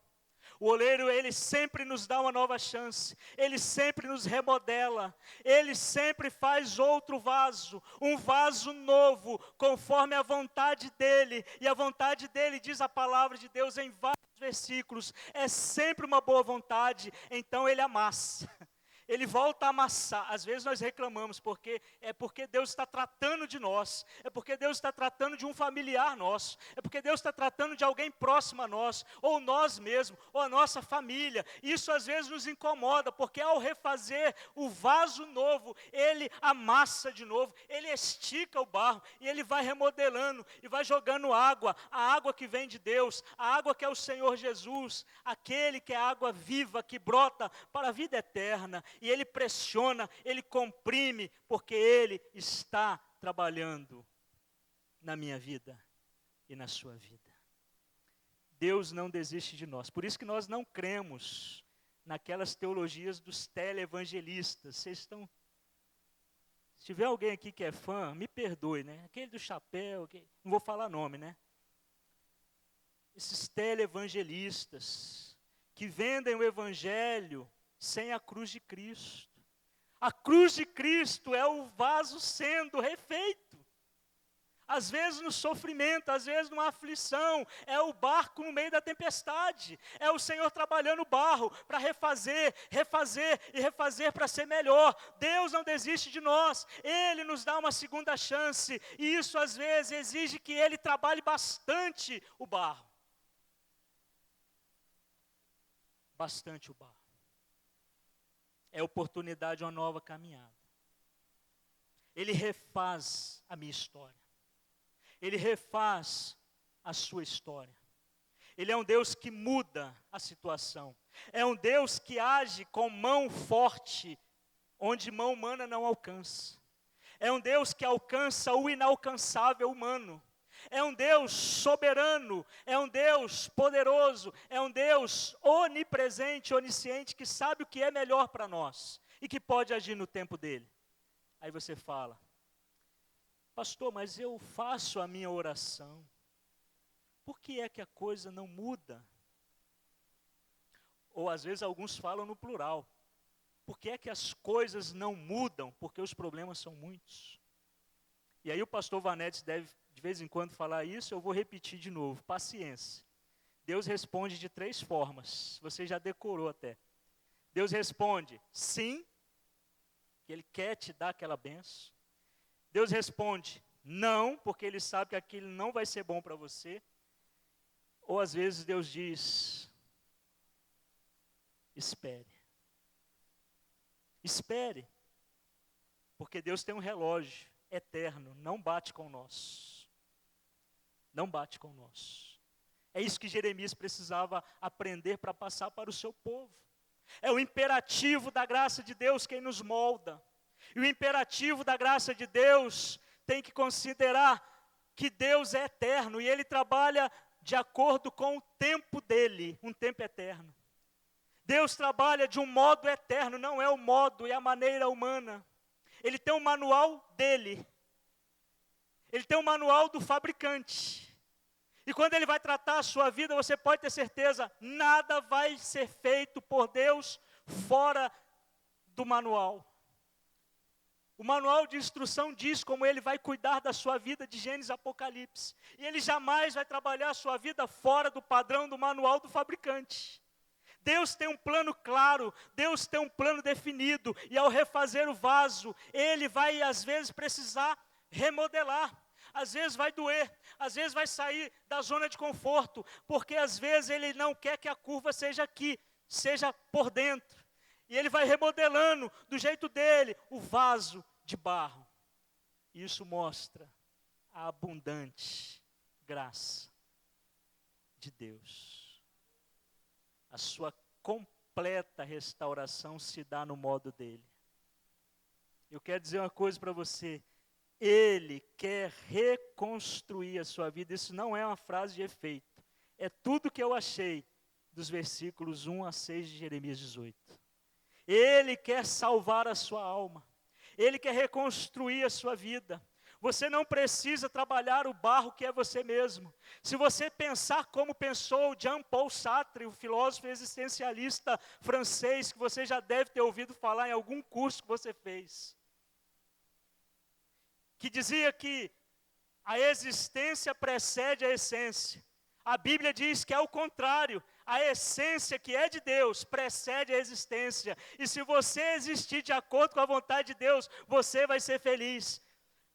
O oleiro, ele sempre nos dá uma nova chance. Ele sempre nos remodela. Ele sempre faz outro vaso, um vaso novo, conforme a vontade dele. E a vontade dele, diz a palavra de Deus em vários versículos, é sempre uma boa vontade. Então ele amassa. Ele volta a amassar. Às vezes nós reclamamos, porque Deus está tratando de nós, é porque Deus está tratando de um familiar nosso, é porque Deus está tratando de alguém próximo a nós, ou nós mesmos, ou a nossa família. Isso às vezes nos incomoda, porque ao refazer o vaso novo, Ele amassa de novo, Ele estica o barro, e Ele vai remodelando, e vai jogando água, a água que vem de Deus, a água que é o Senhor Jesus, aquele que é a água viva, que brota para a vida eterna. E Ele pressiona, Ele comprime, porque Ele está trabalhando na minha vida e na sua vida. Deus não desiste de nós. Por isso que nós não cremos naquelas teologias dos televangelistas. Vocês estão... Se tiver alguém aqui que é fã, me perdoe, né? Aquele do chapéu, não vou falar nome, né? Esses televangelistas que vendem o evangelho sem a cruz de Cristo. A cruz de Cristo é o vaso sendo refeito. Às vezes no sofrimento, às vezes numa aflição, é o barco no meio da tempestade. É o Senhor trabalhando o barro para refazer e refazer para ser melhor. Deus não desiste de nós. Ele nos dá uma segunda chance. E isso às vezes exige que Ele trabalhe bastante o barro. Bastante o barro. É oportunidade de uma nova caminhada. Ele refaz a minha história. Ele refaz a sua história. Ele é um Deus que muda a situação. É um Deus que age com mão forte, onde mão humana não alcança. É um Deus que alcança o inalcançável humano. É um Deus soberano, é um Deus poderoso, é um Deus onipresente, onisciente, que sabe o que é melhor para nós e que pode agir no tempo dele. Aí você fala, pastor, mas eu faço a minha oração, por que é que a coisa não muda? Ou às vezes alguns falam no plural, por que é que as coisas não mudam? Porque os problemas são muitos. E aí o pastor Vanedes deve de vez em quando falar isso, eu vou repetir de novo, paciência. Deus responde de 3 formas, você já decorou até. Deus responde sim, que Ele quer te dar aquela benção. Deus responde não, porque Ele sabe que aquilo não vai ser bom para você. Ou às vezes Deus diz, espere. Espere, porque Deus tem um relógio eterno, não bate com o nosso. Não bate com o nosso. É isso que Jeremias precisava aprender para passar para o seu povo. É o imperativo da graça de Deus quem nos molda. E o imperativo da graça de Deus tem que considerar que Deus é eterno e Ele trabalha de acordo com o tempo dele, um tempo eterno. Deus trabalha de um modo eterno, não é o modo e a maneira humana. Ele tem um manual dele. Ele tem um manual do fabricante. E quando ele vai tratar a sua vida, você pode ter certeza, nada vai ser feito por Deus fora do manual. O manual de instrução diz como ele vai cuidar da sua vida de Gênesis a Apocalipse. E ele jamais vai trabalhar a sua vida fora do padrão do manual do fabricante. Deus tem um plano claro, Deus tem um plano definido. E ao refazer o vaso, ele vai às vezes precisar remodelar. Às vezes vai doer, às vezes vai sair da zona de conforto, porque às vezes ele não quer que a curva seja aqui, seja por dentro. E ele vai remodelando do jeito dele o vaso de barro. E isso mostra a abundante graça de Deus. A sua completa restauração se dá no modo dele. Eu quero dizer uma coisa para você. Ele quer reconstruir a sua vida. Isso não é uma frase de efeito. É tudo que eu achei dos versículos 1 a 6 de Jeremias 18. Ele quer salvar a sua alma. Ele quer reconstruir a sua vida. Você não precisa trabalhar o barro que é você mesmo. Se você pensar como pensou Jean-Paul Sartre, o filósofo existencialista francês, que você já deve ter ouvido falar em algum curso que você fez, que dizia que a existência precede a essência. A Bíblia diz que é o contrário. A essência que é de Deus precede a existência. E se você existir de acordo com a vontade de Deus, você vai ser feliz.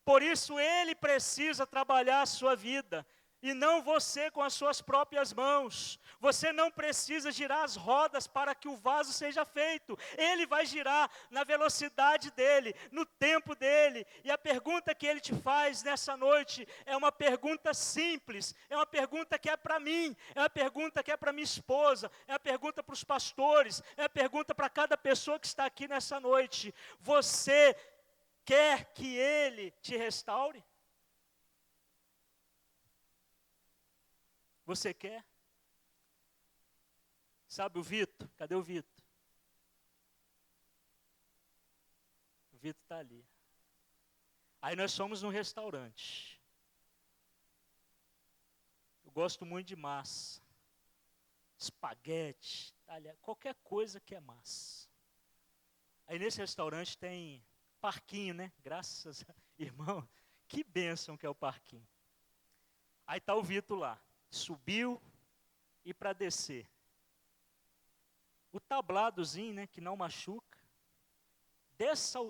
Por isso Ele precisa trabalhar a sua vida. E não você com as suas próprias mãos. Você não precisa girar as rodas para que o vaso seja feito. Ele vai girar na velocidade dele, no tempo dele. E a pergunta que ele te faz nessa noite é uma pergunta simples. É uma pergunta que é para mim. É uma pergunta que é para minha esposa. É uma pergunta para os pastores. É uma pergunta para cada pessoa que está aqui nessa noite. Você quer que ele te restaure? Você quer? Sabe o Vitor? Cadê o Vitor? O Vitor está ali. Aí nós fomos num restaurante. Eu gosto muito de massa. Espaguete, qualquer coisa que é massa. Aí nesse restaurante tem parquinho, né? Graças a irmão, que bênção que é o parquinho. Aí está o Vitor lá. Subiu e para descer. O tabladozinho, né, que não machuca.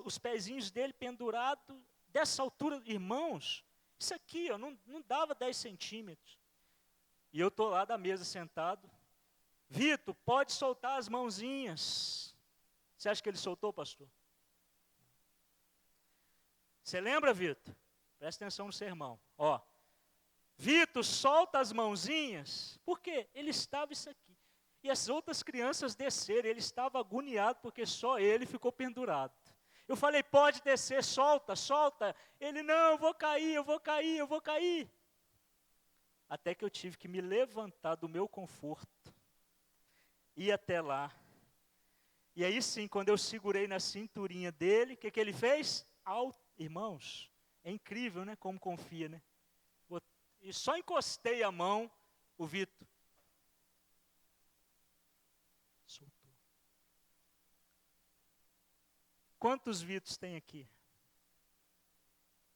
Os pezinhos dele pendurados, dessa altura, irmãos, isso aqui ó, não dava 10 centímetros. E eu estou lá da mesa sentado. Vitor, pode soltar as mãozinhas. Você acha que ele soltou, pastor? Você lembra, Vitor? Presta atenção no sermão. Ó. Vitor, solta as mãozinhas. Por quê? Ele estava isso aqui. E as outras crianças desceram. Ele estava agoniado porque só ele ficou pendurado. Eu falei, pode descer, solta, solta. Ele, não, eu vou cair, eu vou cair, eu vou cair. Até que eu tive que me levantar do meu conforto. Ir até lá. E aí sim, quando eu segurei na cinturinha dele, o que ele fez? Irmãos, é incrível, né? Como confia, né? E só encostei a mão, o Vitor soltou. Quantos Vitos tem aqui?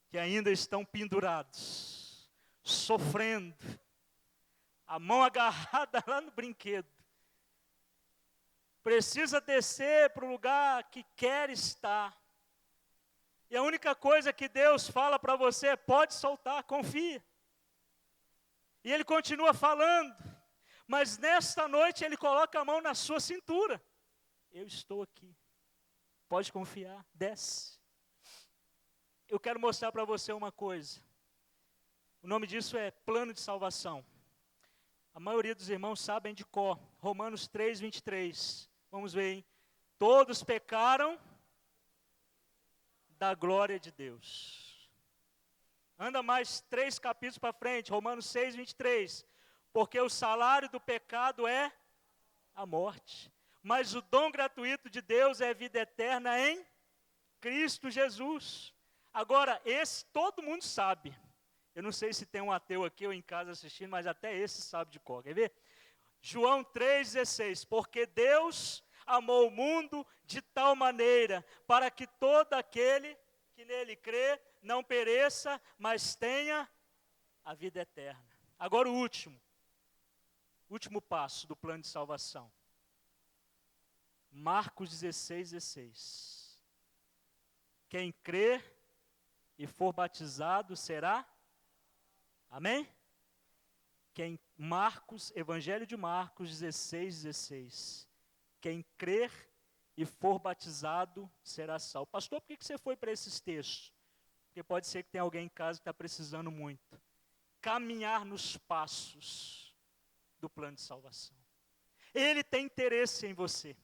Que ainda estão pendurados, sofrendo, a mão agarrada lá no brinquedo. Precisa descer para o lugar que quer estar. E a única coisa que Deus fala para você é, pode soltar, confia. E Ele continua falando, mas nesta noite Ele coloca a mão na sua cintura. Eu estou aqui, pode confiar, desce. Eu quero mostrar para você uma coisa. O nome disso é plano de salvação. A maioria dos irmãos sabem de cor, Romanos 3, 23. Vamos ver, hein? Todos pecaram da glória de Deus. Anda mais 3 capítulos para frente, Romanos 6, 23. porque o salário do pecado é a morte. Mas o dom gratuito de Deus é vida eterna em Cristo Jesus. Agora, esse todo mundo sabe. Eu não sei se tem um ateu aqui ou em casa assistindo, mas até esse sabe de cor. Quer ver? João 3,16. Porque Deus amou o mundo de tal maneira, para que todo aquele que nele crê não pereça, mas tenha a vida eterna. Agora o último passo do plano de salvação. Marcos 16:16. Quem crer e for batizado será? Amém? Evangelho de Marcos 16:16. Quem crer e for batizado será salvo. Pastor, por que você foi para esses textos? Porque pode ser que tenha alguém em casa que está precisando muito. Caminhar nos passos do plano de salvação. Ele tem interesse em você.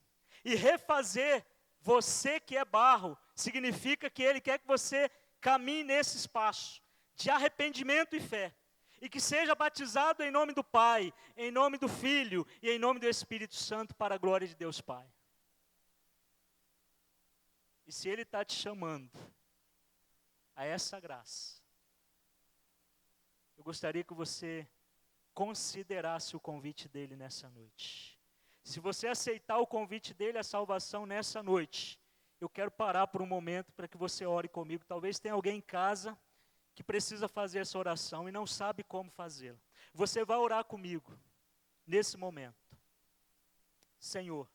E refazer você que é barro, significa que Ele quer que você caminhe nesse espaço de arrependimento e fé. E que seja batizado em nome do Pai, em nome do Filho e em nome do Espírito Santo para a glória de Deus Pai. E se Ele está te chamando a essa graça, eu gostaria que você considerasse o convite dEle nessa noite. Se você aceitar o convite dEle, a salvação nessa noite, eu quero parar por um momento para que você ore comigo. Talvez tenha alguém em casa que precisa fazer essa oração e não sabe como fazê-la. Você vai orar comigo nesse momento. Senhor,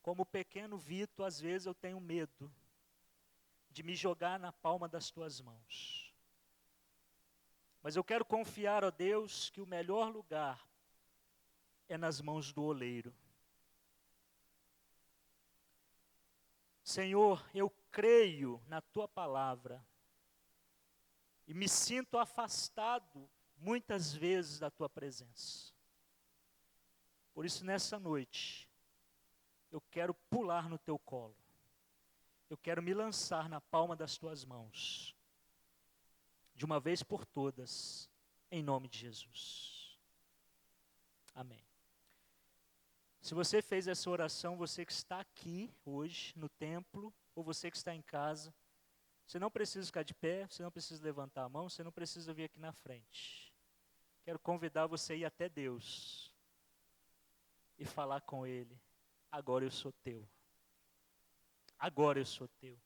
como pequeno Vitor, às vezes eu tenho medo de me jogar na palma das tuas mãos. Mas eu quero confiar, ó Deus, que o melhor lugar é nas mãos do oleiro. Senhor, eu creio na tua palavra e me sinto afastado muitas vezes da tua presença. Por isso, nessa noite, eu quero pular no teu colo. Eu quero me lançar na palma das tuas mãos, de uma vez por todas, em nome de Jesus. Amém. Se você fez essa oração, você que está aqui hoje no templo, ou você que está em casa, você não precisa ficar de pé, você não precisa levantar a mão, você não precisa vir aqui na frente. Quero convidar você a ir até Deus e falar com Ele: agora eu sou teu. Agora eu sou teu.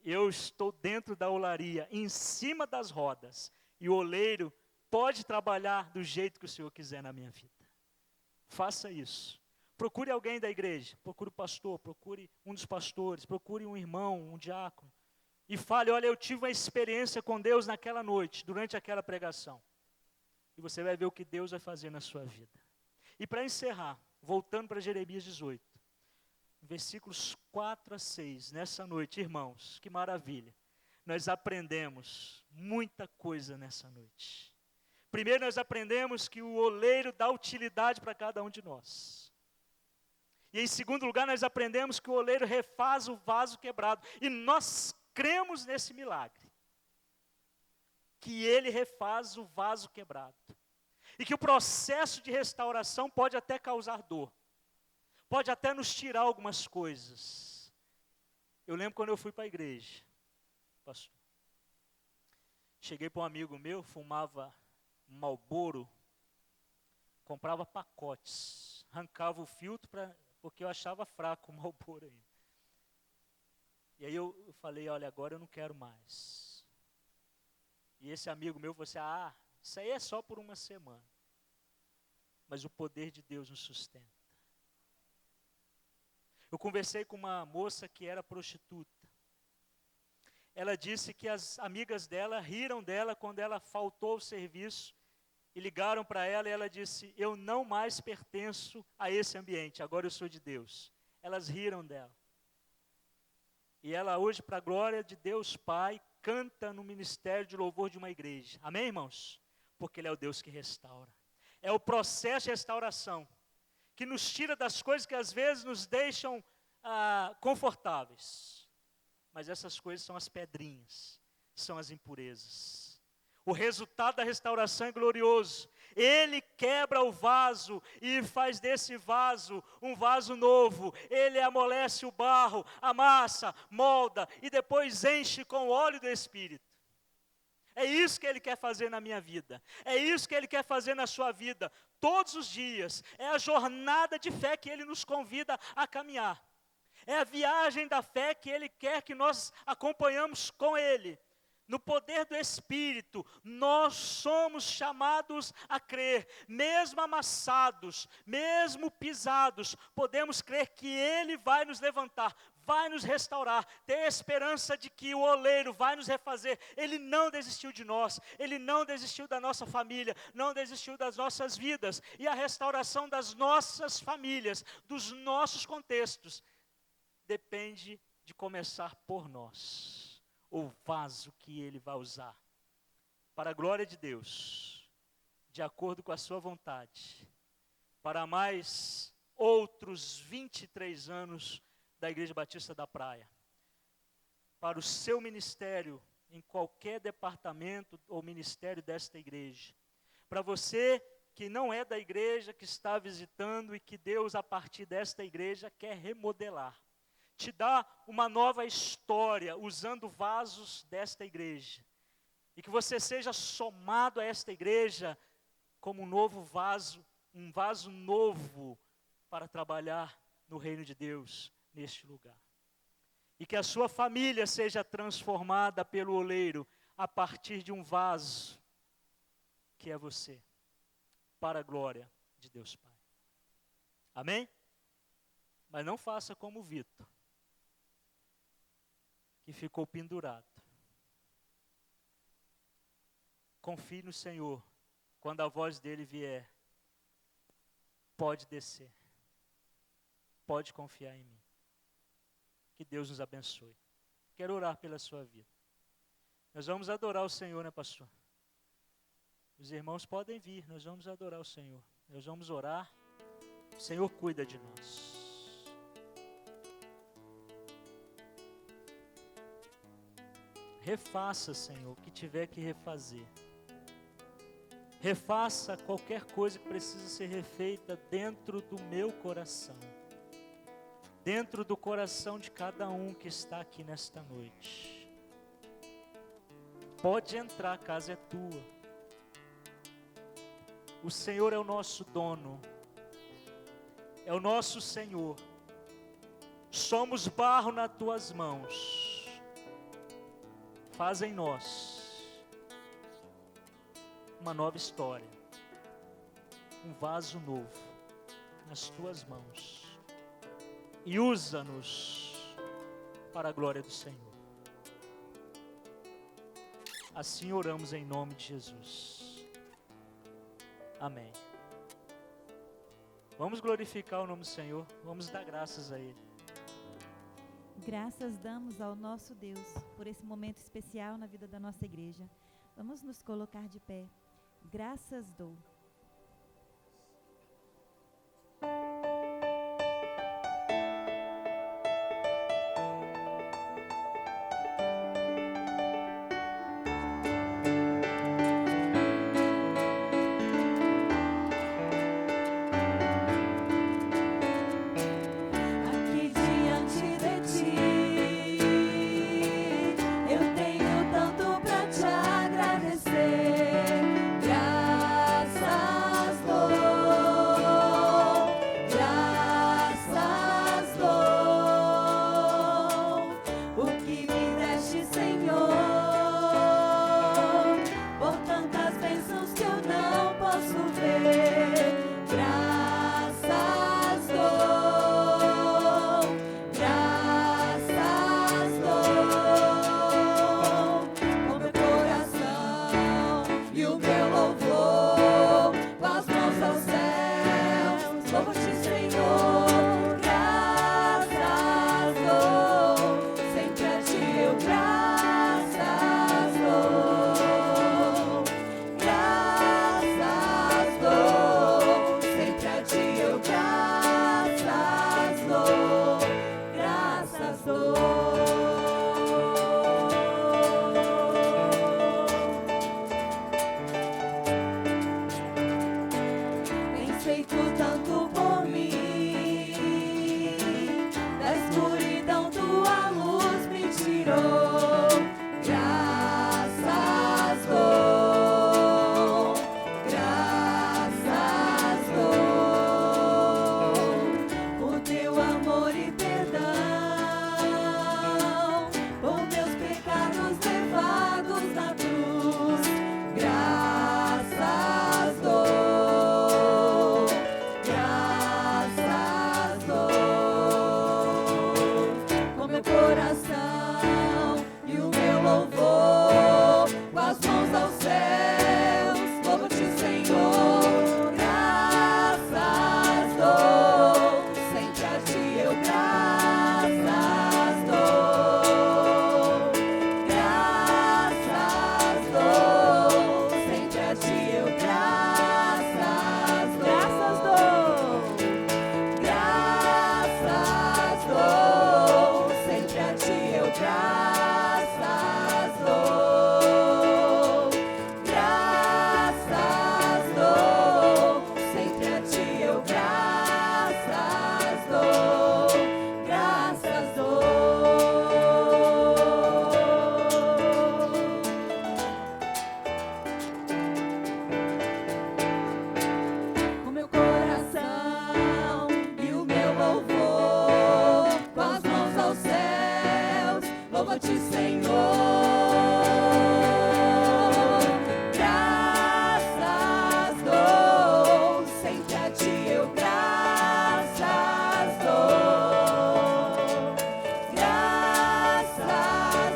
Eu estou dentro da olaria, em cima das rodas, e o oleiro pode trabalhar do jeito que o Senhor quiser na minha vida. Faça isso. Procure alguém da igreja, procure o pastor, procure um dos pastores, procure um irmão, um diácono, e fale: olha, eu tive uma experiência com Deus naquela noite, durante aquela pregação. E você vai ver o que Deus vai fazer na sua vida. E para encerrar, voltando para Jeremias 18, versículos 4 a 6, nessa noite, irmãos, que maravilha, nós aprendemos muita coisa nessa noite. Primeiro, nós aprendemos que o oleiro dá utilidade para cada um de nós. E em segundo lugar, nós aprendemos que o oleiro refaz o vaso quebrado. E nós cremos nesse milagre, que ele refaz o vaso quebrado. E que o processo de restauração pode até causar dor. Pode até nos tirar algumas coisas. Eu lembro quando eu fui para a igreja, pastor. Cheguei para um amigo meu, fumava Marlboro, comprava pacotes, arrancava o filtro porque eu achava fraco o Marlboro ainda. E aí eu falei: olha, agora eu não quero mais. E esse amigo meu falou assim: isso aí é só por uma semana. Mas o poder de Deus nos sustenta. Eu conversei com uma moça que era prostituta. Ela disse que as amigas dela riram dela quando ela faltou ao serviço e ligaram para ela e ela disse: eu não mais pertenço a esse ambiente, agora eu sou de Deus. Elas riram dela. E ela hoje, para a glória de Deus Pai, canta no ministério de louvor de uma igreja. Amém, irmãos? Porque Ele é o Deus que restaura. É o processo de restauração que nos tira das coisas que às vezes nos deixam confortáveis. Mas essas coisas são as pedrinhas, são as impurezas. O resultado da restauração é glorioso. Ele quebra o vaso e faz desse vaso um vaso novo. Ele amolece o barro, amassa, molda e depois enche com o óleo do Espírito. É isso que Ele quer fazer na minha vida. É isso que Ele quer fazer na sua vida. Todos os dias. É a jornada de fé que Ele nos convida a caminhar. É a viagem da fé que Ele quer que nós acompanhamos com Ele. No poder do Espírito, nós somos chamados a crer, mesmo amassados, mesmo pisados, podemos crer que Ele vai nos levantar, vai nos restaurar, ter esperança de que o oleiro vai nos refazer. Ele não desistiu de nós, Ele não desistiu da nossa família, não desistiu das nossas vidas, e a restauração das nossas famílias, dos nossos contextos, depende de começar por nós. O vaso que Ele vai usar, para a glória de Deus, de acordo com a sua vontade, para mais outros 23 anos da Igreja Batista da Praia, para o seu ministério em qualquer departamento ou ministério desta igreja, para você que não é da igreja, que está visitando e que Deus, a partir desta igreja, quer remodelar. Te dá uma nova história usando vasos desta igreja. E que você seja somado a esta igreja como um novo vaso, um vaso novo para trabalhar no reino de Deus neste lugar. E que a sua família seja transformada pelo oleiro a partir de um vaso que é você, para a glória de Deus Pai. Amém? Mas não faça como o Vitor, que ficou pendurado. Confie no Senhor. Quando a voz dele vier, pode descer. Pode confiar em mim. Que Deus nos abençoe. Quero orar pela sua vida. Nós vamos adorar o Senhor, né, pastor? Os irmãos podem vir, nós vamos adorar o Senhor. Nós vamos orar. O Senhor cuida de nós. Refaça, Senhor, o que tiver que refazer. Refaça qualquer coisa que precisa ser refeita dentro do meu coração. Dentro do coração de cada um que está aqui nesta noite. Pode entrar, a casa é tua. O Senhor é o nosso dono. É o nosso Senhor. Somos barro nas tuas mãos. Faz em nós uma nova história, um vaso novo nas tuas mãos, e usa-nos para a glória do Senhor. Assim oramos em nome de Jesus. Amém. Vamos glorificar o nome do Senhor, vamos dar graças a Ele. Graças damos ao nosso Deus por esse momento especial na vida da nossa igreja. Vamos nos colocar de pé. Graças dou. Graças tens feito tanto por mim. Da escuridão tua luz me tirou. Graças dou, graças dou, por teu amor e perdão, por meus pecados levados na cruz. Graças dou, graças dou, com meu coração e o meu louvor, com as mãos aos céus, louvo-te, Senhor. Graças dou, sempre a ti eu graças dou. Graças dou, sempre a ti eu graças dou. Graças dou, sempre a ti eu graças dou. Graças dou, sempre a ti eu graças dou. Graças dou. Com meu coração e o meu louvor, com as mãos aos céus, louva-te, Senhor. Graças dou, sempre a ti eu graças dou. Graças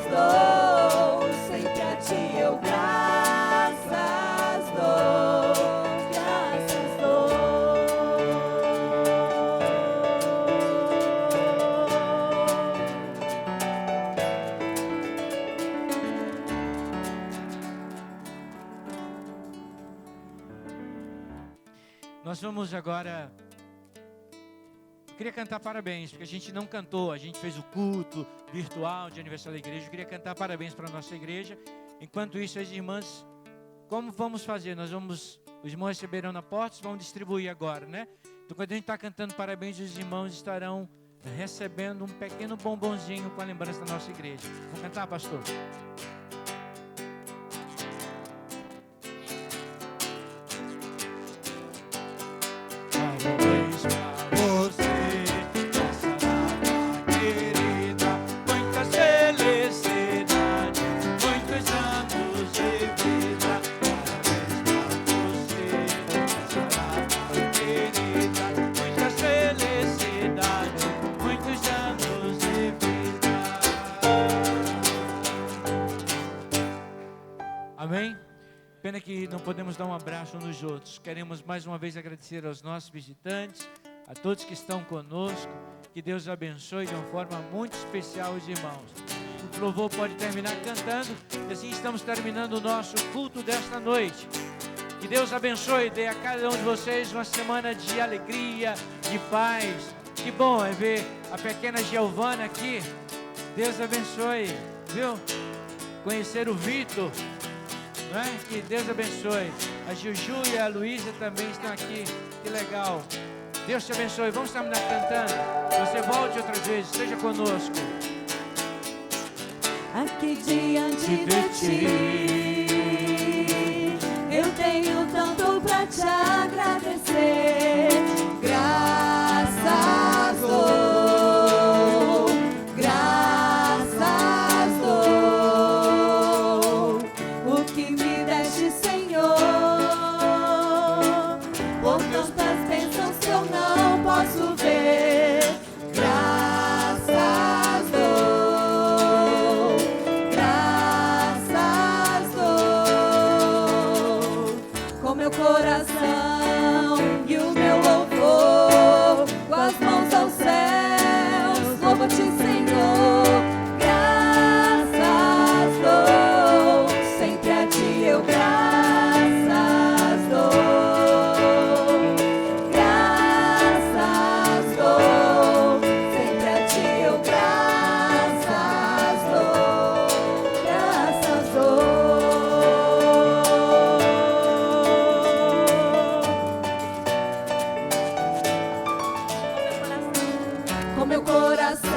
dou, sempre a ti eu graças dou. Graças dou. Nós vamos agora. Eu queria cantar parabéns, porque a gente não cantou, a gente fez o culto virtual de aniversário da igreja. Eu queria cantar parabéns para a nossa igreja. Enquanto isso, as irmãs, como vamos fazer? Os irmãos receberão na porta, vão distribuir agora, né? Então, quando a gente está cantando parabéns, os irmãos estarão recebendo um pequeno bombonzinho com a lembrança da nossa igreja. Vamos cantar, pastor? Parabéns pra você, nossa data querida, muita felicidade, muitos anos de vida. Parabéns pra você, nossa data querida, muita felicidade, muitos anos de vida. Amém? Pena que não podemos dar um abraço uns nos outros. Queremos mais uma vez agradecer aos nossos visitantes, a todos que estão conosco. Que Deus abençoe de uma forma muito especial os irmãos. O louvor pode terminar cantando. E assim estamos terminando o nosso culto desta noite. Que Deus abençoe e dê a cada um de vocês uma semana de alegria, de paz. Que bom é ver a pequena Giovana aqui. Deus abençoe, viu? Conhecer o Vitor. Não é? Que Deus abençoe. A Juju e a Luísa também estão aqui. Que legal. Deus te abençoe. Vamos terminar cantando. Você volte outra vez. Esteja conosco. Aqui diante de ti, eu tenho tanto pra te agradecer. Graças dou, graças dou, o que me deste, Senhor, por tantas bênçãos que eu não posso ver. Graças dou, graças dou, com meu coração o meu coração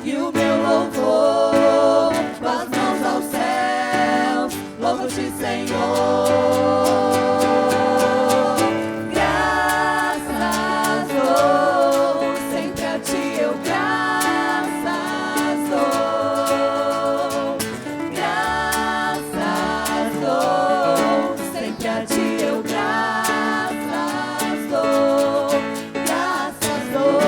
e o meu louvor, com as mãos aos céus, louvo-te, Senhor. Graças dou, sempre a ti eu graças dou. Graças dou, sempre a ti eu graças dou. Graças dou.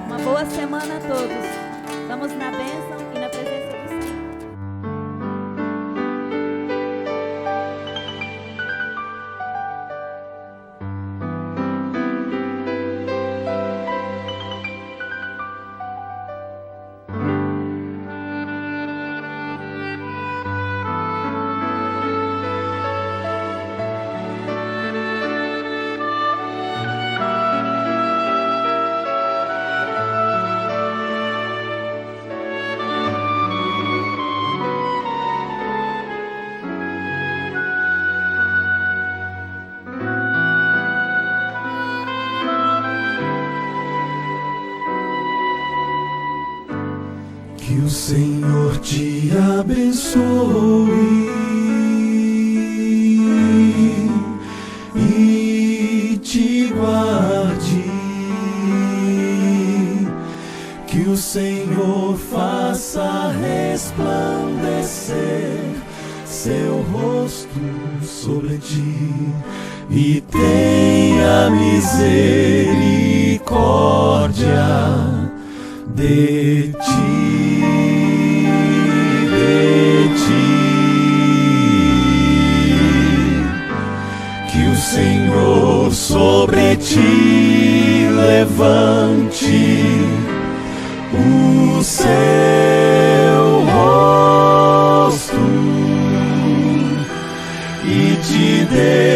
Uma boa semana a todos. Vamos na bênção e na presença do Senhor. Que o Senhor te abençoe e te guarde. Que o Senhor faça resplandecer seu rosto sobre ti e tenha misericórdia de ti. Que o Senhor sobre ti levante o seu rosto e te dê